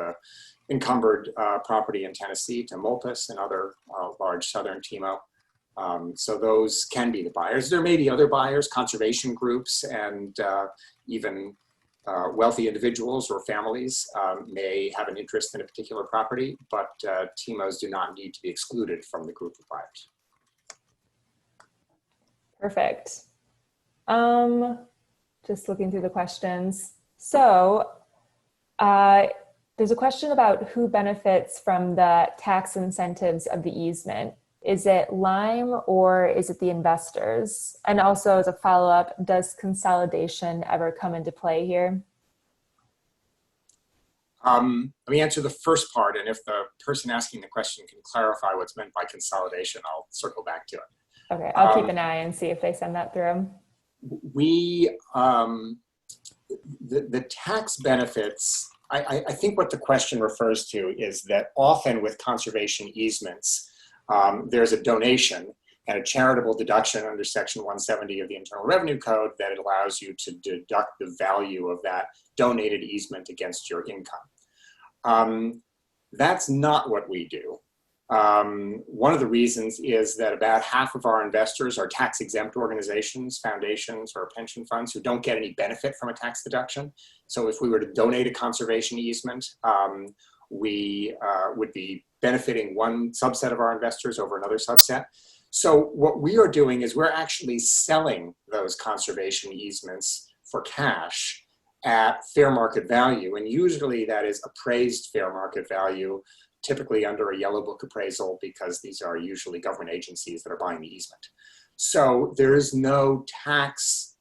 encumbered property in Tennessee to Multus and other large southern TIMO. So those can be the buyers. There may be other buyers, conservation groups, and even wealthy individuals or families may have an interest in a particular property, but TIMOs do not need to be excluded from the group of buyers. Perfect. Just looking through the questions. So there's a question about who benefits from the tax incentives of the easement. Is it Lyme or is it the investors? And also as a follow-up, does consolidation ever come into play here? Let me answer the first part, and if the person asking the question can clarify what's meant by consolidation, I'll circle back to it. Okay, I'll keep an eye and see if they send that through. The tax benefits, I think what the question refers to is that often with conservation easements, there's a donation and a charitable deduction under Section 170 of the Internal Revenue Code that allows you to deduct the value of that donated easement against your income. That's not what we do. One of the reasons is that about half of our investors are tax-exempt organizations, foundations, or pension funds who don't get any benefit from a tax deduction. So if we were to donate a conservation easement, we would be benefiting one subset of our investors over another subset. So what we are doing is we're actually selling those conservation easements for cash at fair market value. And usually that is appraised fair market value, typically under a yellow book appraisal, because these are usually government agencies that are buying the easement. So there is no tax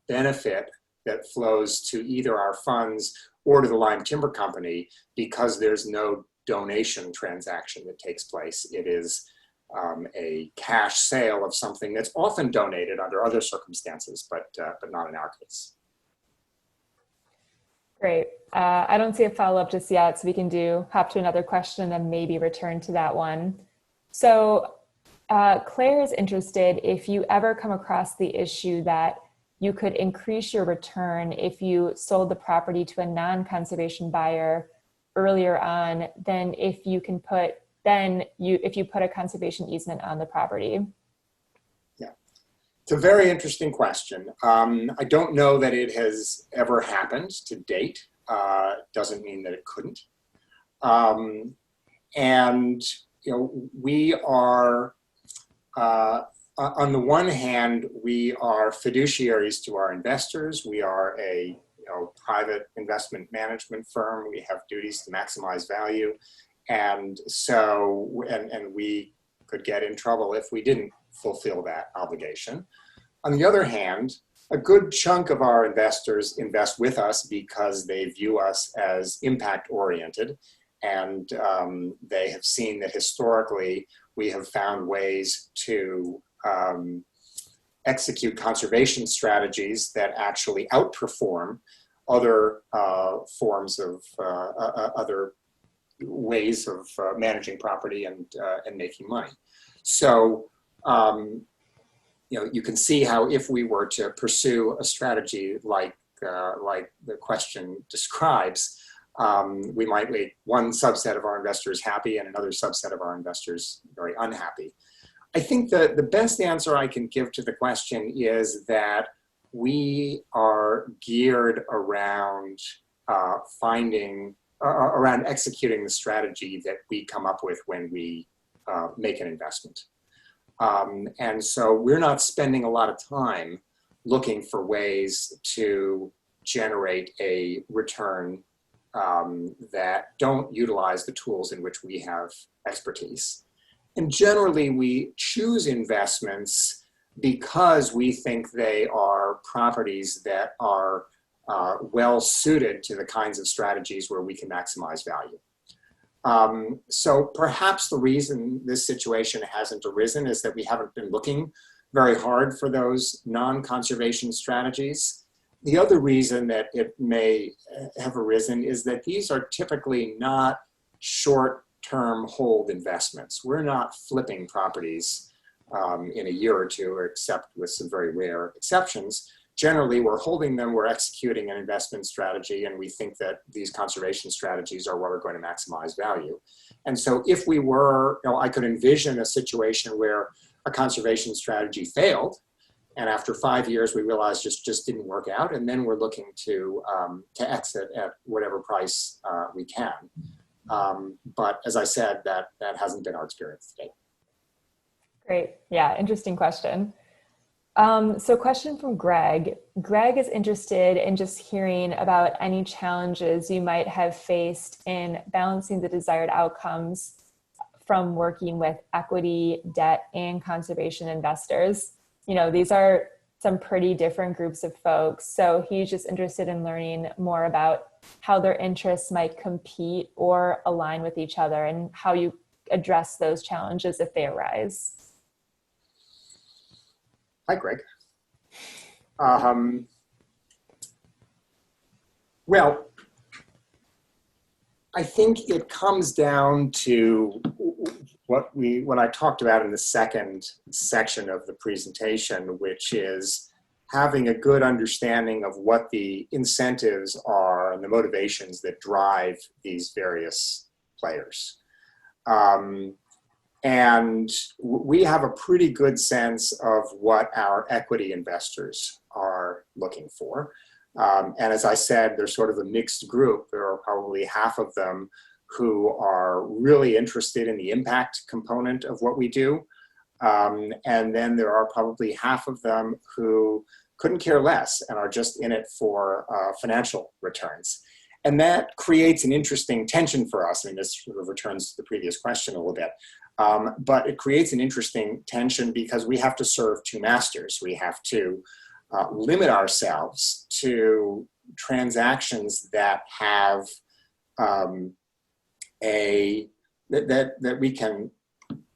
benefit that flows to either our funds or to the Lyme Timber Company because there's no donation transaction that takes place. It is a cash sale of something that's often donated under other circumstances, but not in our case. Great. I don't see a follow-up just yet, so we can hop to another question and maybe return to that one. So Claire is interested if you ever come across the issue that you could increase your return if you sold the property to a non-conservation buyer earlier on than if you can put a conservation easement on the property. Yeah, it's a very interesting question. I don't know that it has ever happened to date. Doesn't mean that it couldn't. And we are on the one hand, we are fiduciaries to our investors. We are a private investment management firm. We have duties to maximize value. And so, and we could get in trouble if we didn't fulfill that obligation. On the other hand, a good chunk of our investors invest with us because they view us as impact oriented. And they have seen that historically we have found ways to execute conservation strategies that actually outperform other forms of other ways of managing property and making money. So, you can see how if we were to pursue a strategy like the question describes, we might make one subset of our investors happy and another subset of our investors very unhappy. I think that the best answer I can give to the question is that we are geared around around executing the strategy that we come up with when we make an investment. And so we're not spending a lot of time looking for ways to generate a return that don't utilize the tools in which we have expertise. And generally, we choose investments because we think they are properties that are well suited to the kinds of strategies where we can maximize value. So perhaps the reason this situation hasn't arisen is that we haven't been looking very hard for those non-conservation strategies. The other reason that it may have arisen is that these are typically not short-term hold investments. We're not flipping properties in a year or two, except with some very rare exceptions. Generally, we're holding them, we're executing an investment strategy, and we think that these conservation strategies are what are going to maximize value. And so if we were, I could envision a situation where a conservation strategy failed, and after 5 years, we realized just didn't work out, and then we're looking to exit at whatever price we can. But as I said, that hasn't been our experience to date. Great. Yeah, interesting question. So question from Greg. Greg is interested in just hearing about any challenges you might have faced in balancing the desired outcomes from working with equity, debt, and conservation investors. These are some pretty different groups of folks. So he's just interested in learning more about how their interests might compete or align with each other and how you address those challenges if they arise. Hi, Greg. Well, I think it comes down to what I talked about in the second section of the presentation, which is having a good understanding of what the incentives are and the motivations that drive these various players. And we have a pretty good sense of what our equity investors are looking for. And as I said, there's sort of a mixed group. There are probably half of them who are really interested in the impact component of what we do. And then there are probably half of them who couldn't care less and are just in it for financial returns. And that creates an interesting tension for us. I mean, this sort of returns to the previous question a little bit. But it creates an interesting tension because we have to serve two masters. We have to limit ourselves to transactions that have that we can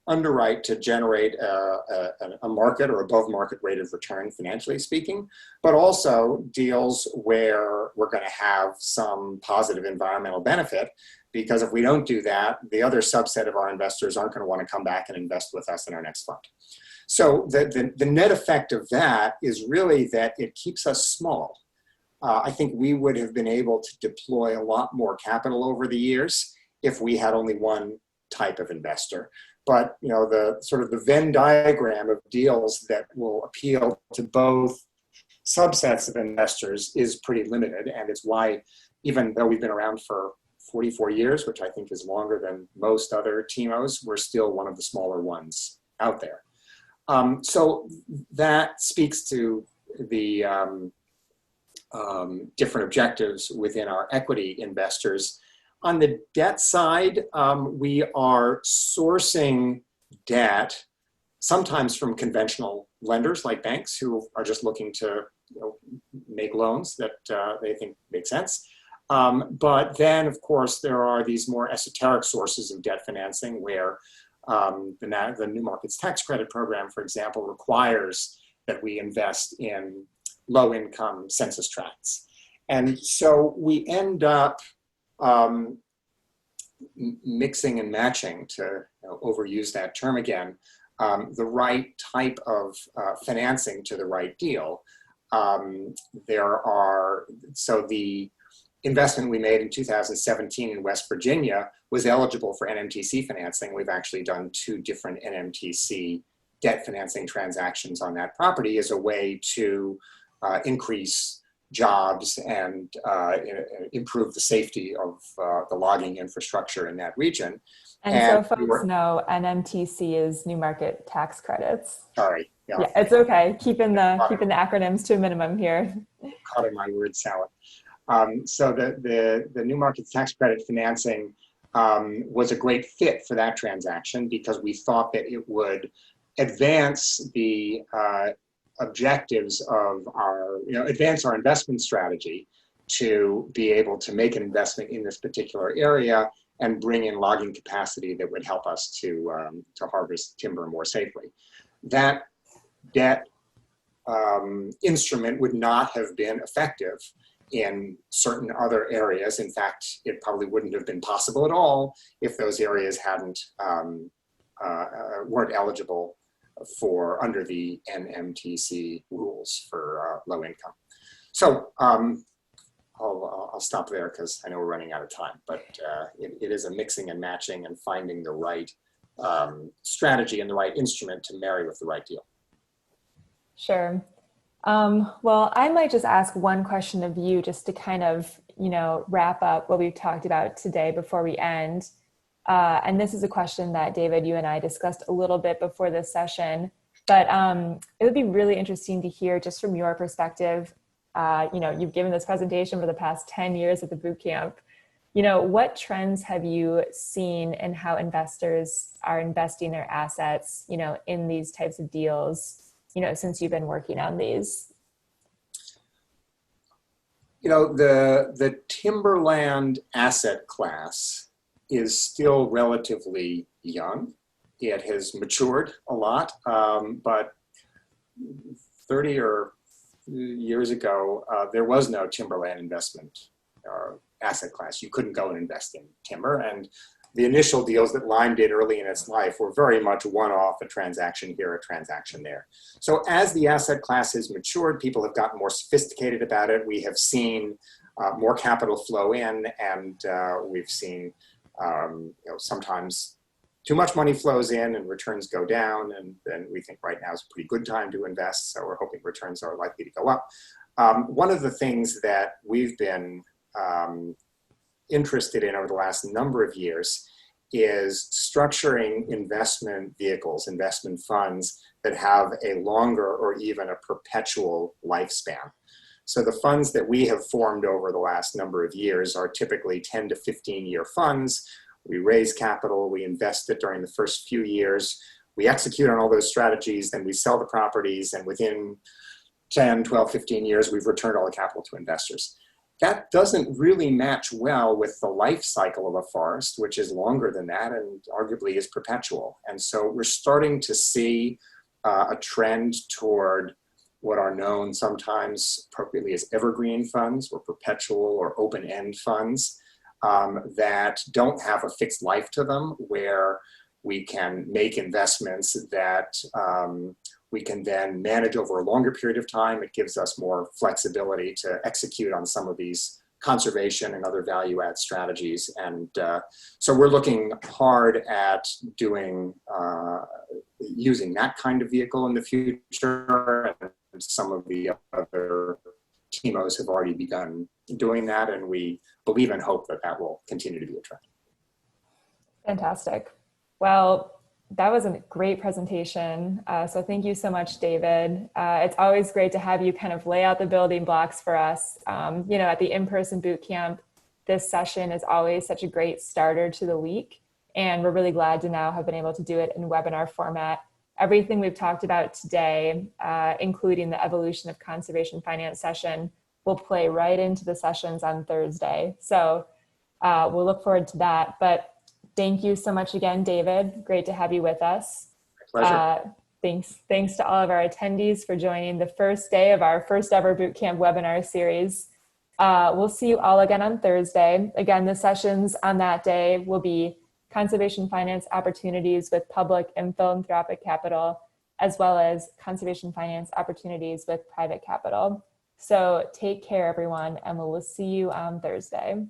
underwrite to generate a market or above market rate of return, financially speaking, but also deals where we're going to have some positive environmental benefit, because if we don't do that, the other subset of our investors aren't going to want to come back and invest with us in our next fund. So the net effect of that is really that it keeps us small. I think we would have been able to deploy a lot more capital over the years if we had only one type of investor. But you know, the sort of the Venn diagram of deals that will appeal to both subsets of investors is pretty limited, and it's why, even though we've been around for 44 years, which I think is longer than most other TIMOs, we're still one of the smaller ones out there. So that speaks to the different objectives within our equity investors. On the debt side, we are sourcing debt sometimes from conventional lenders like banks who are just looking to make loans that they think make sense. But then, of course, there are these more esoteric sources of debt financing where the New Markets Tax Credit Program, for example, requires that we invest in low-income census tracts. And so we end up mixing and matching, to overuse that term again, the right type of financing to the right deal. So the investment we made in 2017 in West Virginia was eligible for NMTC financing. We've actually done 2 different NMTC debt financing transactions on that property as a way to increase jobs and improve the safety of the logging infrastructure in that region. And so folks know NMTC is New Market Tax Credits. Sorry. Yeah, it's okay. Keeping the acronyms to a minimum here. Caught in my word salad. So the New Market Tax Credit financing was a great fit for that transaction because we thought that it would advance the objectives of advance our investment strategy to be able to make an investment in this particular area and bring in logging capacity that would help us to harvest timber more safely. That debt instrument would not have been effective in certain other areas. In fact, it probably wouldn't have been possible at all if those areas weren't eligible for under the NMTC rules for low income. So I'll stop there because I know we're running out of time, but it is a mixing and matching and finding the right strategy and the right instrument to marry with the right deal. Sure. Well, I might just ask one question of you just to kind of, wrap up what we've talked about today before we end. And this is a question that David, you and I discussed a little bit before this session, but it would be really interesting to hear just from your perspective. You've given this presentation for the past 10 years at the boot camp. What trends have you seen in how investors are investing their assets, in these types of deals, since you've been working on these? The timberland asset class is still relatively young. It has matured a lot, but 30 or years ago, there was no timberland investment asset class. You couldn't go and invest in timber, and the initial deals that Lyme did early in its life were very much one-off, a transaction here, a transaction there. So as the asset class has matured, people have gotten more sophisticated about it. We have seen more capital flow in, and we've seen sometimes too much money flows in and returns go down, and we think right now is a pretty good time to invest, so we're hoping returns are likely to go up. One of the things that we've been interested in over the last number of years is structuring investment vehicles, investment funds that have a longer or even a perpetual lifespan. So the funds that we have formed over the last number of years are typically 10 to 15-year funds. We raise capital, we invest it during the first few years, we execute on all those strategies, then we sell the properties, and within 10, 12, 15 years, we've returned all the capital to investors. That doesn't really match well with the life cycle of a forest, which is longer than that and arguably is perpetual. And so we're starting to see a trend toward what are known sometimes appropriately as evergreen funds or perpetual or open-end funds that don't have a fixed life to them, where we can make investments that we can then manage over a longer period of time. It gives us more flexibility to execute on some of these conservation and other value add strategies. And so we're looking hard at doing, using that kind of vehicle in the future. And some of the other TMOs have already begun doing that, and we believe and hope that that will continue to be a trend. Fantastic. Well, that was a great presentation. So thank you so much, David. It's always great to have you kind of lay out the building blocks for us. At the in-person boot camp, this session is always such a great starter to the week. And we're really glad to now have been able to do it in webinar format. Everything we've talked about today, including the evolution of conservation finance session, will play right into the sessions on Thursday. So we'll look forward to that. But thank you so much again, David. Great to have you with us. My pleasure. Thanks to all of our attendees for joining the first day of our first ever bootcamp webinar series. We'll see you all again on Thursday. Again, the sessions on that day will be conservation finance opportunities with public and philanthropic capital, as well as conservation finance opportunities with private capital. So take care, everyone, and we'll see you on Thursday.